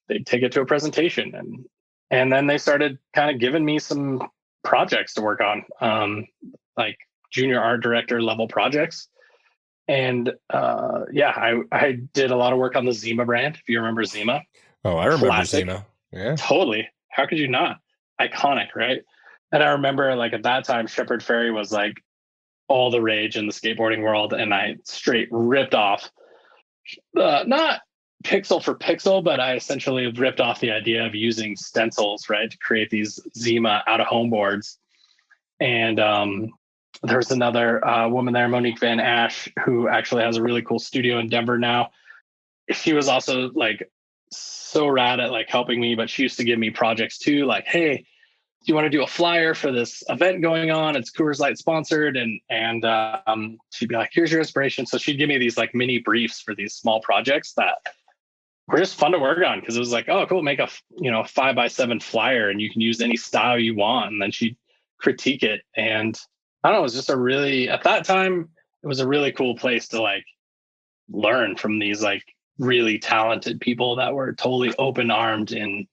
S1: they'd take it to a presentation. And then they started kind of giving me some projects to work on, like junior art director level projects. And I did a lot of work on the Zima brand, if you remember Zima.
S2: Oh, I remember
S1: Classic.
S2: Zima. Yeah.
S1: Totally. How could you not? Iconic, right? And I remember like at that time, Shepherd Ferry was like all the rage in the skateboarding world. And I straight ripped off, not pixel for pixel, but I essentially ripped off the idea of using stencils, right, to create these Zima out of home boards. And there's another woman there, Monique Van Ash, who actually has a really cool studio in Denver now. She was also like so rad at like helping me, but she used to give me projects too, like, hey, do you want to do a flyer for this event going on? It's Coors Light sponsored. And she'd be like, here's your inspiration. So she'd give me these like mini briefs for these small projects that were just fun to work on, because it was like, oh, cool, make a 5x7 flyer and you can use any style you want. And then she'd critique it. And I don't know, it was just at that time, it was a really cool place to like learn from these like really talented people that were totally open-armed in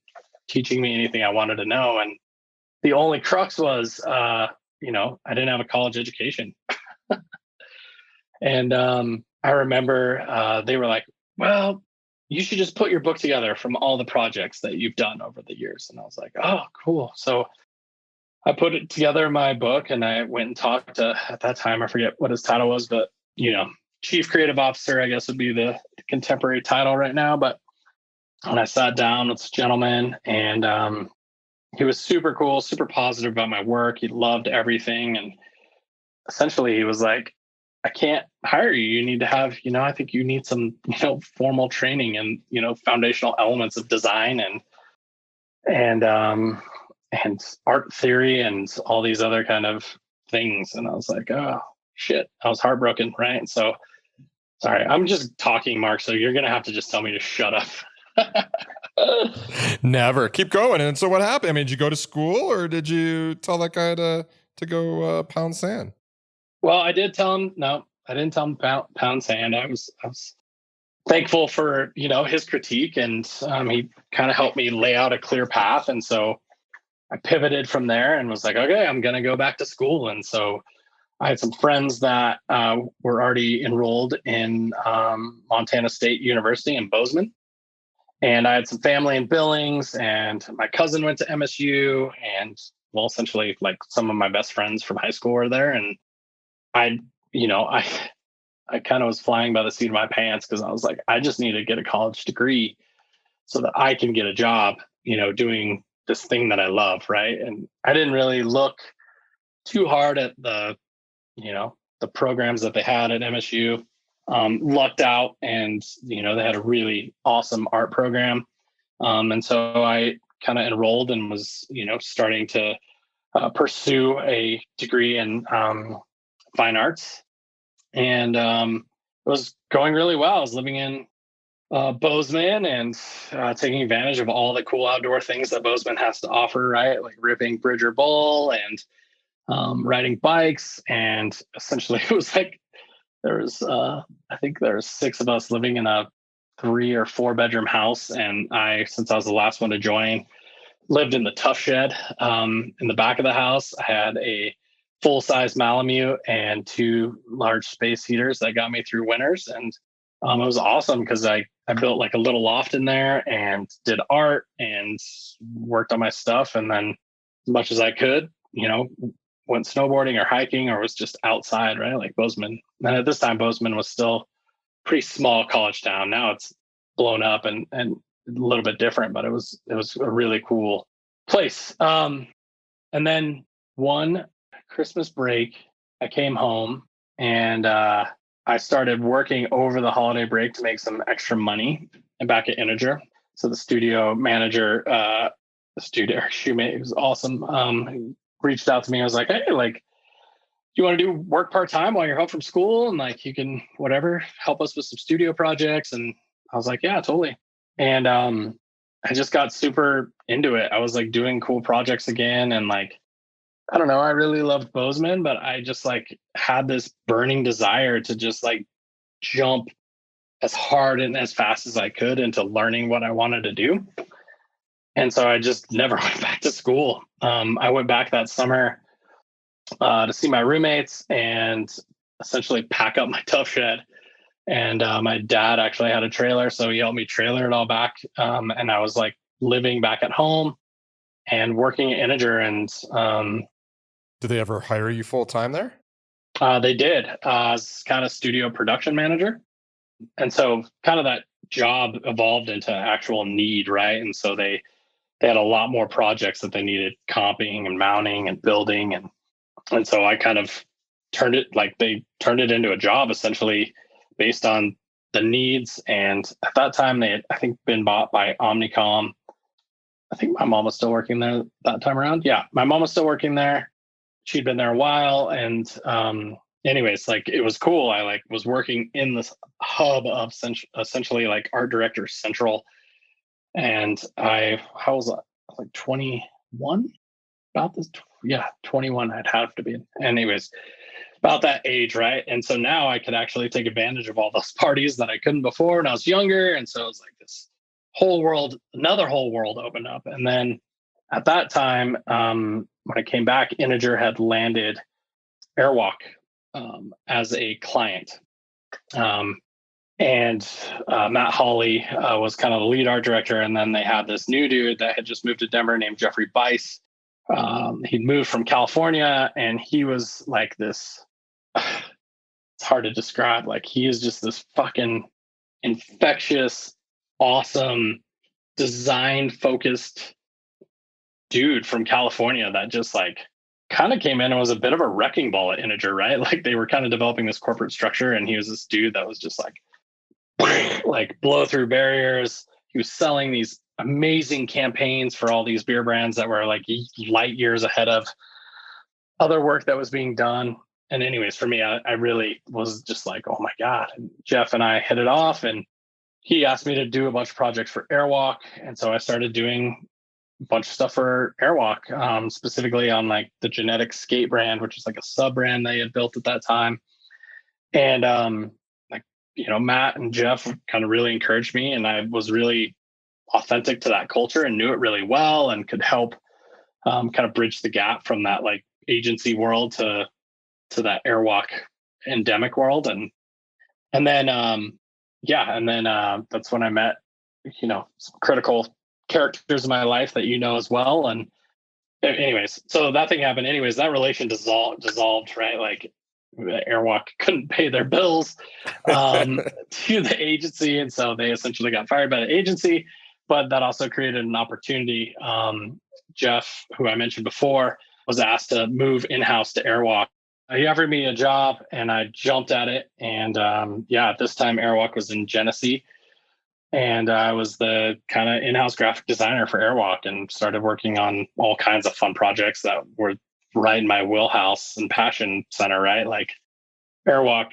S1: teaching me anything I wanted to know. And the only crux was, I didn't have a college education. And I remember they were like, well, you should just put your book together from all the projects that you've done over the years. And I was like, oh, cool. So I put it together in my book and I went and talked to, at that time, I forget what his title was, but, chief creative officer, I guess would be the contemporary title right now. But when I sat down with this gentleman, and he was super cool, super positive about my work. He loved everything. And essentially he was like, I can't hire you. You need to have, I think you need some, formal training and, foundational elements of design and art theory and all these other kind of things. And I was like, oh shit, I was heartbroken. Right. And so Sorry, I'm just talking, Mark. So you're gonna have to just tell me to shut up.
S2: Never. Keep going. And so what happened? I mean, did you go to school or did you tell that guy to go pound sand?
S1: Well, I did tell him. No, I didn't tell him pound sand. I was thankful for his critique, and he kind of helped me lay out a clear path. And so I pivoted from there and was like, okay, I'm gonna go back to school. And so I had some friends that were already enrolled in Montana State University in Bozeman. And I had some family in Billings, and my cousin went to MSU, and well, essentially, like some of my best friends from high school were there. And I, you know, I, I kind of was flying by the seat of my pants because I was like, I just need to get a college degree so that I can get a job, doing this thing that I love, right? And I didn't really look too hard at the programs that they had at MSU. Lucked out, and they had a really awesome art program, and so I kind of enrolled and was starting to pursue a degree in fine arts, and it was going really well. I was living in Bozeman and taking advantage of all the cool outdoor things that Bozeman has to offer, right? Like ripping Bridger Bowl and riding bikes, and essentially it was like there was I think there was 6 of us living in a 3 or 4 bedroom house, and since I was the last one to join, lived in the tough shed in the back of the house. I had a full size Malamute and 2 large space heaters that got me through winters, and it was awesome because I built like a little loft in there and did art and worked on my stuff, and then as much as I could, went snowboarding or hiking or was just outside, right? Like Bozeman. And at this time, Bozeman was still pretty small college town. Now it's blown up and a little bit different, but it was a really cool place. And then one Christmas break, I came home and I started working over the holiday break to make some extra money and back at Integer. So the studio manager, the studio shoemate, was awesome. Reached out to me. I was like, hey, like, you want to do work part-time while you're home from school, and like you can whatever help us with some studio projects? And I was like, yeah, totally. And I just got super into it. I was like doing cool projects again, and like I don't know, I really loved Bozeman, but I just like had this burning desire to just like jump as hard and as fast as I could into learning what I wanted to do. And so I just never went back to school. I went back that summer to see my roommates and essentially pack up my tough shed. And my dad actually had a trailer, so he helped me trailer it all back. And I was like living back at home and working at Integer. And
S2: Did they ever hire you full time there?
S1: they did, as kind of studio production manager. And so kind of that job evolved into actual need, right? And so they had a lot more projects that they needed comping and mounting and building, and so I kind of they turned it into a job essentially based on the needs. And at that time they had, I think, been bought by Omnicom. I think my mom was still working there that time around. Yeah, my mom was still working there. She'd been there a while, and anyways, like it was cool. I like was working in this hub of essentially like art director central. And how was I? I was like 21, about this. Yeah, 21. I'd have to be. Anyways, about that age, right? And so now I could actually take advantage of all those parties that I couldn't before when I was younger. And so it was like this whole world, another whole world opened up. And then at that time, when I came back, Integer had landed Airwalk as a client. And Matt Hawley was kind of the lead art director. And then they had this new dude that had just moved to Denver named Jeffrey Bice. He'd moved from California, and he was like this, it's hard to describe. Like he is just this fucking infectious, awesome, design focused dude from California that just like kind of came in and was a bit of a wrecking ball at Integer, right? Like they were kind of developing this corporate structure, and he was this dude that was just like blow through barriers. He was selling these amazing campaigns for all these beer brands that were like light years ahead of other work that was being done. and anyways, for me, I really was just like, oh my God. And Jeff and I hit it off, and he asked me to do a bunch of projects for Airwalk. And so I started doing a bunch of stuff for Airwalk, specifically on like the Genetic Skate brand, which is like a sub brand they had built at that time. And like, Matt and Jeff kind of really encouraged me, and I was really authentic to that culture and knew it really well and could help kind of bridge the gap from that like agency world to that Airwalk endemic world. And then that's when I met, some critical characters in my life that as well. And anyways, so that thing happened. Anyways, that relation dissolved, right? Like Airwalk couldn't pay their bills to the agency, and so they essentially got fired by the agency. But that also created an opportunity. Jeff, who I mentioned before, was asked to move in-house to Airwalk. He offered me a job, and I jumped at it. And at this time, Airwalk was in Genesee, and I was the kind of in-house graphic designer for Airwalk, and started working on all kinds of fun projects that were right in my wheelhouse and passion center, right? Like Airwalk,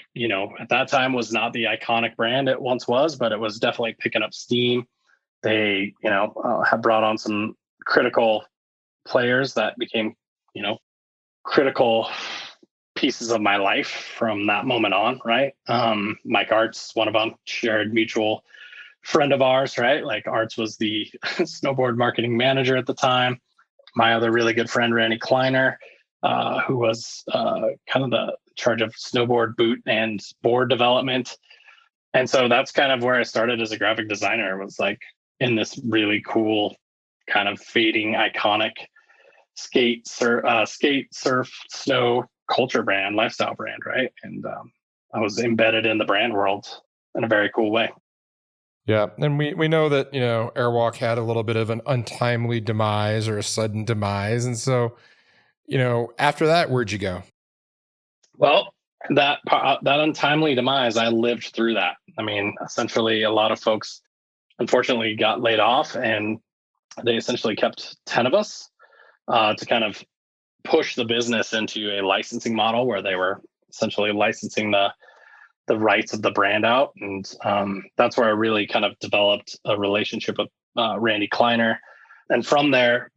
S1: at that time was not the iconic brand it once was, but it was definitely picking up steam. They, had brought on some critical players that became, critical pieces of my life from that moment on, right? Mike Arts, one of them, shared mutual friend of ours, right? Like Arts was the snowboard marketing manager at the time. My other really good friend, Randy Kleiner, who was kind of the charge of snowboard boot and board development. And so that's kind of where I started as a graphic designer, was like in this really cool kind of fading iconic skate, surf, snow culture brand, lifestyle brand, right? And I was embedded in the brand world in a very cool way.
S2: Yeah. And we know that, Airwalk had a little bit of an untimely demise or a sudden demise. And so, after that, where'd you go?
S1: Well, that untimely demise, I lived through that. I mean, essentially, a lot of folks unfortunately got laid off, and they essentially kept 10 of us to kind of push the business into a licensing model where they were essentially licensing the rights of the brand out. And that's where I really kind of developed a relationship with Randy Kleiner. And from there,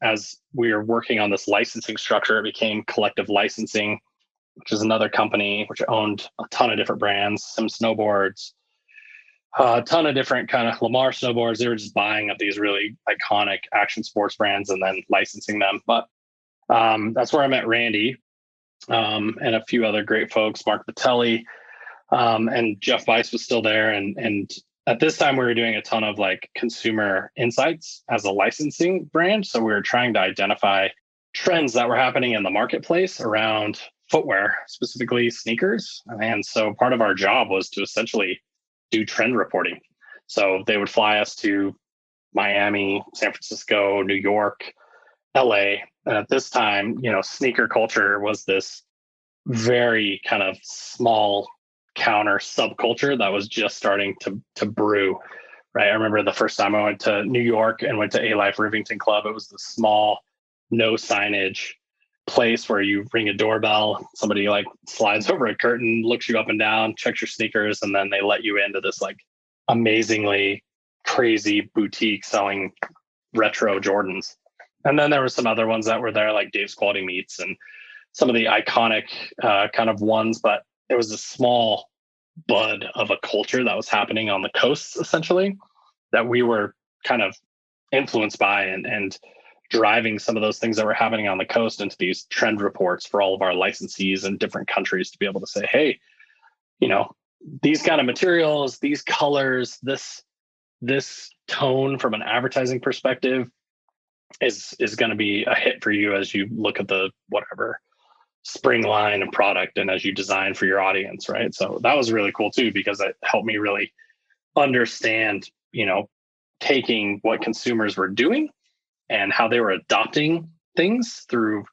S1: as we were working on this licensing structure, it became Collective Licensing, which is another company which owned a ton of different brands, some snowboards, a ton of different kind of Lamar snowboards. They were just buying up these really iconic action sports brands and then licensing them. But that's where I met Randy and a few other great folks, Mark Vitelli, and Jeff Weiss was still there. And at this time, we were doing a ton of like consumer insights as a licensing brand. So we were trying to identify trends that were happening in the marketplace around footwear, specifically sneakers. And so part of our job was to essentially do trend reporting. So they would fly us to Miami, San Francisco, New York, LA. And at this time, sneaker culture was this very kind of small counter subculture that was just starting to brew, right? I remember the first time I went to New York and went to A-Life Rivington Club. It was the small, no signage place where you ring a doorbell, somebody like slides over a curtain, looks you up and down, checks your sneakers, and then they let you into this like amazingly crazy boutique selling retro Jordans. And then there were some other ones that were there, like Dave's Quality Meats and some of the iconic kind of ones, but it was a small bud of a culture that was happening on the coasts, essentially, that we were kind of influenced by and driving some of those things that were happening on the coast into these trend reports for all of our licensees in different countries to be able to say, hey, these kind of materials, these colors, this tone from an advertising perspective is going to be a hit for you as you look at the whatever spring line and product and as you design for your audience, right? So that was really cool too, because it helped me really understand, taking what consumers were doing and how they were adopting things through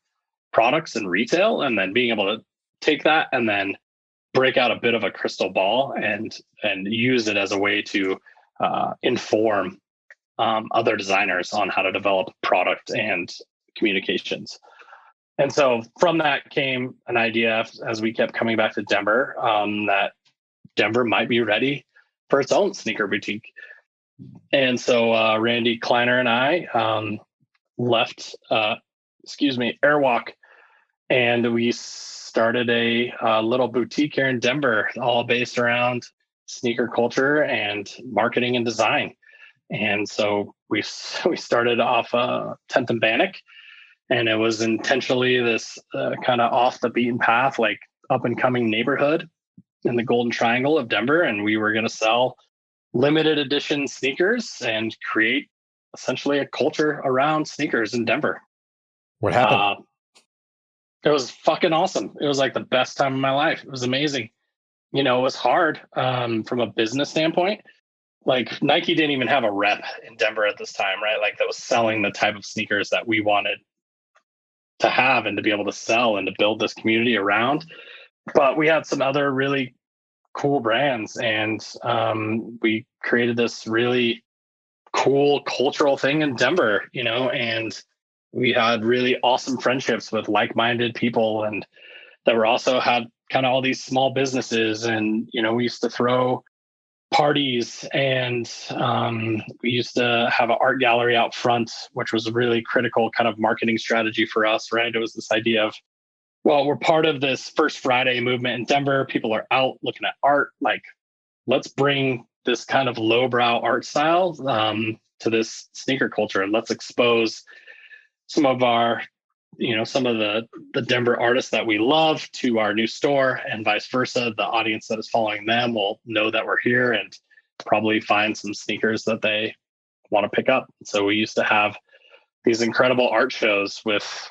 S1: products and retail, and then being able to take that and then break out a bit of a crystal ball and use it as a way to inform other designers on how to develop product and communications. And so from that came an idea as we kept coming back to Denver, that Denver might be ready for its own sneaker boutique. And so Randy Kleiner and I left, Airwalk, and we started a little boutique here in Denver, all based around sneaker culture and marketing and design. And so we started off 10th and Bannock, and it was intentionally this kind of off the beaten path, like up and coming neighborhood in the Golden Triangle of Denver. And we were going to sell limited edition sneakers and create essentially a culture around sneakers in Denver.
S2: What happened?
S1: It was fucking awesome. It was like the best time of my life. It was amazing. It was hard from a business standpoint. Like Nike didn't even have a rep in Denver at this time, right? Like that was selling the type of sneakers that we wanted to have and to be able to sell and to build this community around. But we had some other really cool brands, and we created this really cool cultural thing in Denver, and we had really awesome friendships with like-minded people, and that were also had kind of all these small businesses. And, we used to throw parties, and we used to have an art gallery out front, which was a really critical kind of marketing strategy for us, right? It was this idea of, well, we're part of this First Friday movement in Denver. People are out looking at art. Like, let's bring this kind of lowbrow art style to this sneaker culture, and let's expose some of our, some of the Denver artists that we love to our new store, and vice versa. The audience that is following them will know that we're here and probably find some sneakers that they want to pick up. So we used to have these incredible art shows with,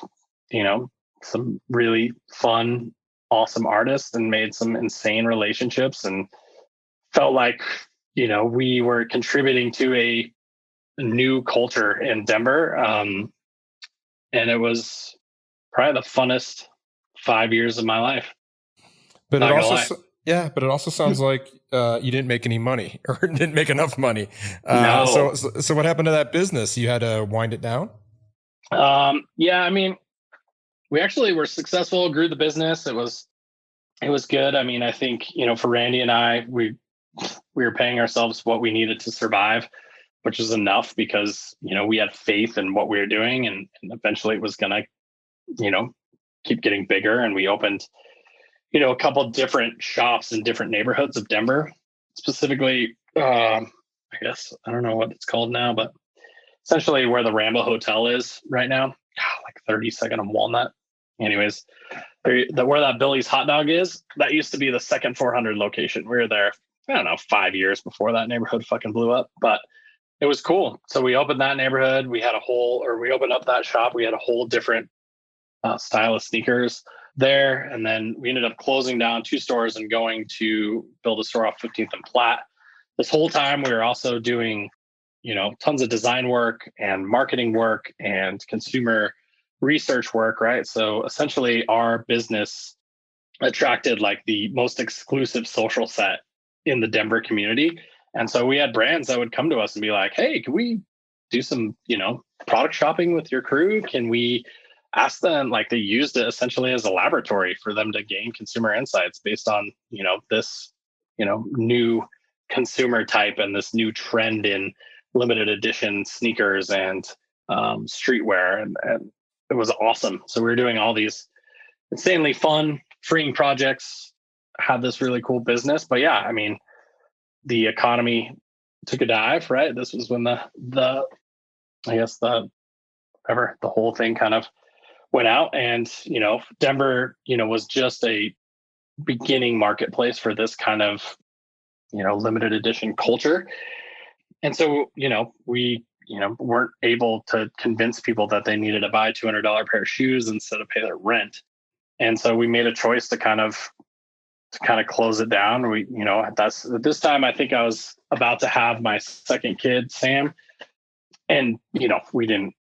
S1: some really fun, awesome artists, and made some insane relationships, and felt like, we were contributing to a new culture in Denver. And it was probably the funnest 5 years of my life.
S2: But it also, but it also sounds like you didn't make any money, or didn't make enough money.
S1: No.
S2: So what happened to that business? You had to wind it down?
S1: We actually were successful, grew the business. It was good. I think, for Randy and I, we were paying ourselves what we needed to survive, which was enough because, we had faith in what we were doing, and eventually it was going to, keep getting bigger. And we opened, a couple different shops in different neighborhoods of Denver, specifically, I guess, I don't know what it's called now, but essentially where the Rambo Hotel is right now, like 32nd and Walnut. Anyways, where that Billy's hot dog is, that used to be the second 400 location. We were there, I don't know, 5 years before that neighborhood fucking blew up, but it was cool. So we opened that neighborhood. We opened up that shop. We had a whole different style of sneakers there. And then we ended up closing down 2 stores and going to build a store off 15th and Platte. This whole time we were also doing, tons of design work and marketing work and consumer research work, right? So essentially our business attracted like the most exclusive social set in the Denver community. And so we had brands that would come to us and be like, hey, can we do some, product shopping with your crew? Can we ask them? Like, they used it essentially as a laboratory for them to gain consumer insights based on, this, new consumer type and this new trend in limited edition sneakers and streetwear. And it was awesome. So we were doing all these insanely fun, freeing projects, had this really cool business. But yeah, the economy took a dive, right? This was when the whole thing kind of went out, and, Denver, was just a beginning marketplace for this kind of, limited edition culture. And so, we, weren't able to convince people that they needed to buy $200 pair of shoes instead of pay their rent. And so we made a choice to kind of close it down. We, at this time, I think I was about to have my second kid, Sam. And, we didn't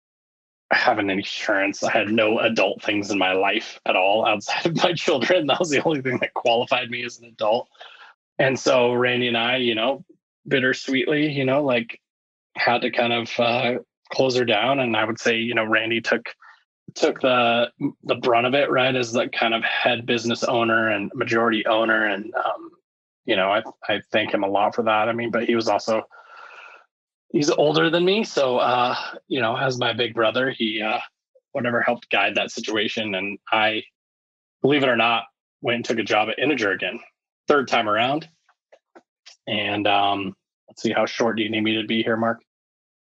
S1: have an insurance. I had no adult things in my life at all outside of my children. That was the only thing that qualified me as an adult. And so Randy and I, bittersweetly, had to kind of close her down. And I would say, Randy took took the brunt of it, right, as the kind of head business owner and majority owner. And, I thank him a lot for that. I mean, but he's older than me. So, as my big brother, he, whatever helped guide that situation. And I, believe it or not, went and took a job at Integer again, third time around. And let's see, how short do you need me to be here, Mark?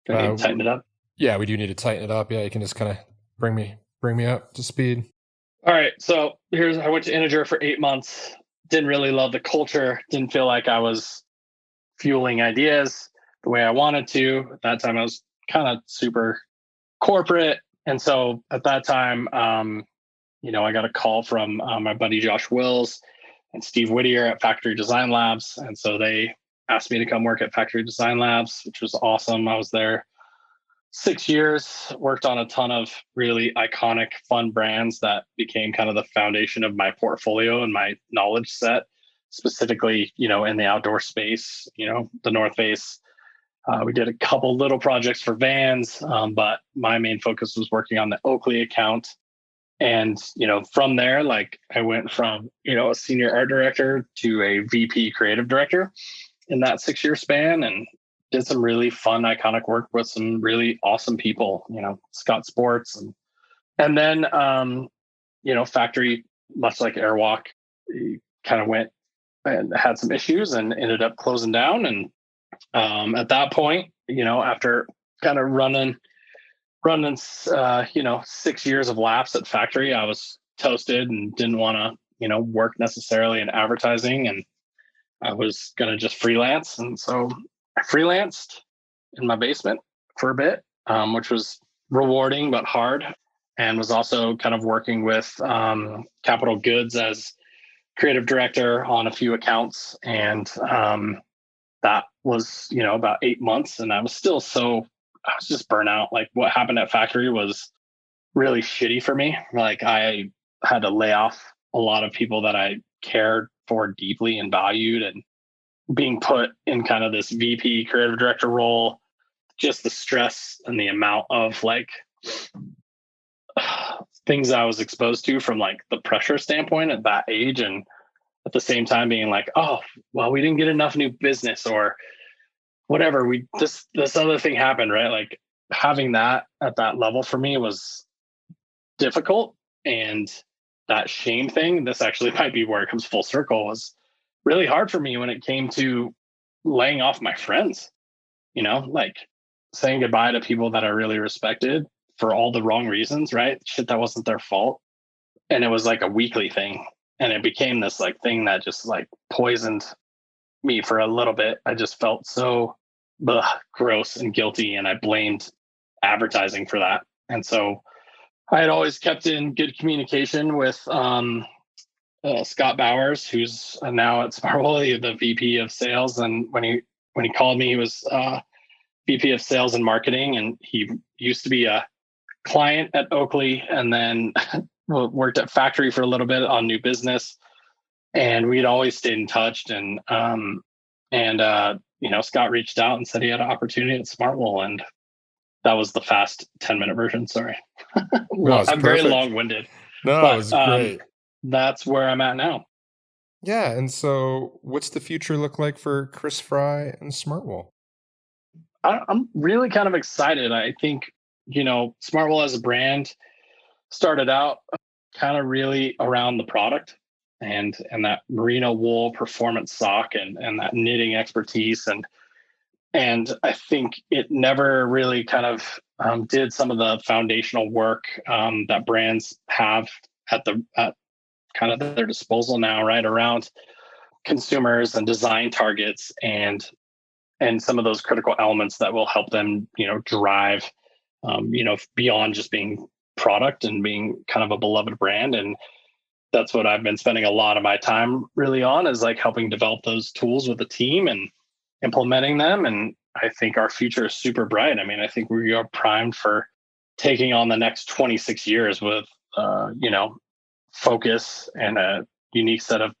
S1: Do I need to tighten it up?
S2: Yeah, we do need to tighten it up. Yeah, you can just kind of bring me up to speed.
S1: All right. So I went to Integer for 8 months. Didn't really love the culture. Didn't feel like I was fueling ideas the way I wanted to. At that time, I was kind of super corporate. And so at that time, I got a call from my buddy Josh Wills and Steve Whittier at Factory Design Labs. And so they asked me to come work at Factory Design Labs, which was awesome. I was there 6 years, worked on a ton of really iconic, fun brands that became kind of the foundation of my portfolio and my knowledge set, specifically, in the outdoor space, the North Face. We did a couple little projects for Vans, but my main focus was working on the Oakley account. And, from there, I went from, a senior art director to a VP creative director in that 6-year span, and did some really fun, iconic work with some really awesome people, Scott Sports. And then, Factory, much like Airwalk, kind of went and had some issues and ended up closing down. And at that point, after kind of running 6 years of laps at Factory, I was toasted and didn't want to, work necessarily in advertising, and I was going to just freelance. And so I freelanced in my basement for a bit, which was rewarding but hard, and was also kind of working with Capital Goods as creative director on a few accounts. And that was, about 8 months. And I was just burnt out. Like, what happened at Factory was really shitty for me. Like, I had to lay off a lot of people that I cared for deeply and valued, and being put in kind of this VP creative director role, just the stress and the amount of things I was exposed to from the pressure standpoint at that age. And at the same time being like, oh, well, we didn't get enough new business or whatever. This other thing happened, right? Like, having that at that level for me was difficult. And that shame thing, this actually might be where it comes full circle, was really hard for me when it came to laying off my friends, saying goodbye to people that I really respected for all the wrong reasons, right? Shit that wasn't their fault. And it was like a weekly thing. And it became this thing that just poisoned me for a little bit. I just felt so gross and guilty, and I blamed advertising for that. And so I had always kept in good communication with Scott Bowers, who's now at Smartwool, the VP of sales. And when he called me, he was VP of sales and marketing, and he used to be a client at Oakley, and then worked at Factory for a little bit on new business. And we'd always stayed in touch. And Scott reached out and said he had an opportunity at Smartwool, and that was the fast 10-minute version. Sorry.
S2: No,
S1: I'm very long-winded.
S2: No,
S1: but,
S2: it was great.
S1: That's where I'm at now.
S2: Yeah. And so what's the future look like for Kris Fry and Smartwool?
S1: I'm really kind of excited. I think, Smartwool as a brand started out kind of really around the product and that merino wool performance sock and that knitting expertise. And I think it never really kind of did some of the foundational work that brands have at kind of their disposal now, right, around consumers and design targets and some of those critical elements that will help them, drive, beyond just being product and being kind of a beloved brand. And that's what I've been spending a lot of my time really on, is helping develop those tools with the team and implementing them. And I think our future is super bright. I mean, I think we are primed for taking on the next 26 years with, focus and a unique set of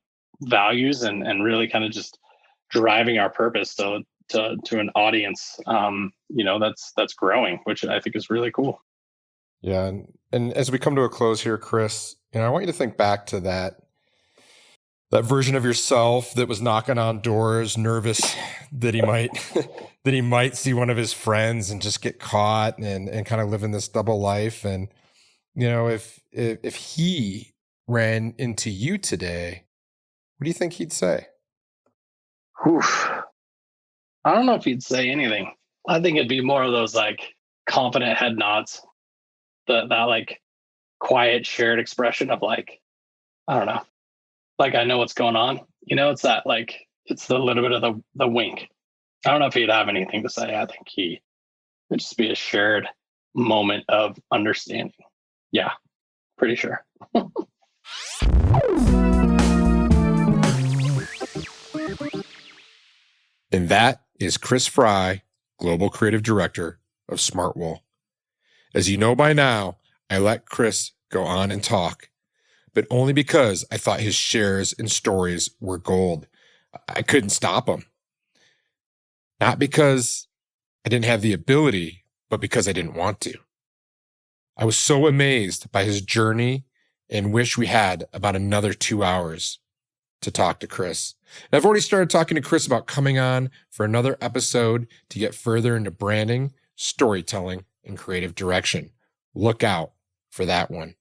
S1: values and really kind of just driving our purpose to an audience, that's growing, which I think is really cool.
S2: Yeah. And as we come to a close here, Kris, I want you to think back to that version of yourself that was knocking on doors, nervous that he might that he might see one of his friends and just get caught and kind of live in this double life. And if he ran into you today, what do you think he'd say?
S1: Oof. I don't know if he'd say anything. I think it'd be more of those like confident head nods, that like quiet shared expression of like, I don't know, like I know what's going on. It's that like, it's the little bit of the wink. I don't know if he'd have anything to say. I think he would just be a shared moment of understanding. Yeah, pretty sure.
S2: And that is Kris Fry, Global Creative Director of Smartwool. As you know by now, I let Kris go on and talk, but only because I thought his shares and stories were gold. I couldn't stop him. Not because I didn't have the ability, but because I didn't want to. I was so amazed by his journey and wish we had about another 2 hours to talk to Kris. And I've already started talking to Kris about coming on for another episode to get further into branding, storytelling, and creative direction. Look out for that one.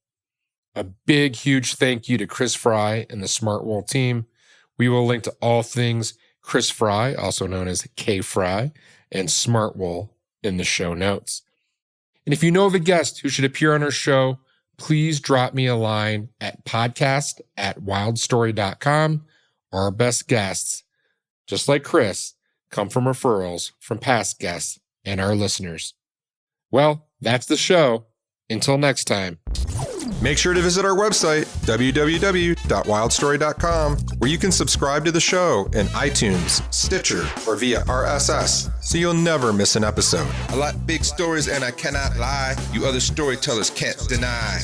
S2: A big, huge thank you to Kris Fry and the Smartwool team. We will link to all things Kris Fry, also known as K Fry, and Smartwool in the show notes. And if you know of a guest who should appear on our show, please drop me a line at podcast@wildstory.com. Our best guests, just like Kris, come from referrals from past guests and our listeners. Well, that's the show. Until next time.
S3: Make sure to visit our website, www.wildstory.com, where you can subscribe to the show in iTunes, Stitcher, or via RSS, so you'll never miss an episode.
S4: I like big stories and I cannot lie. You other storytellers can't deny.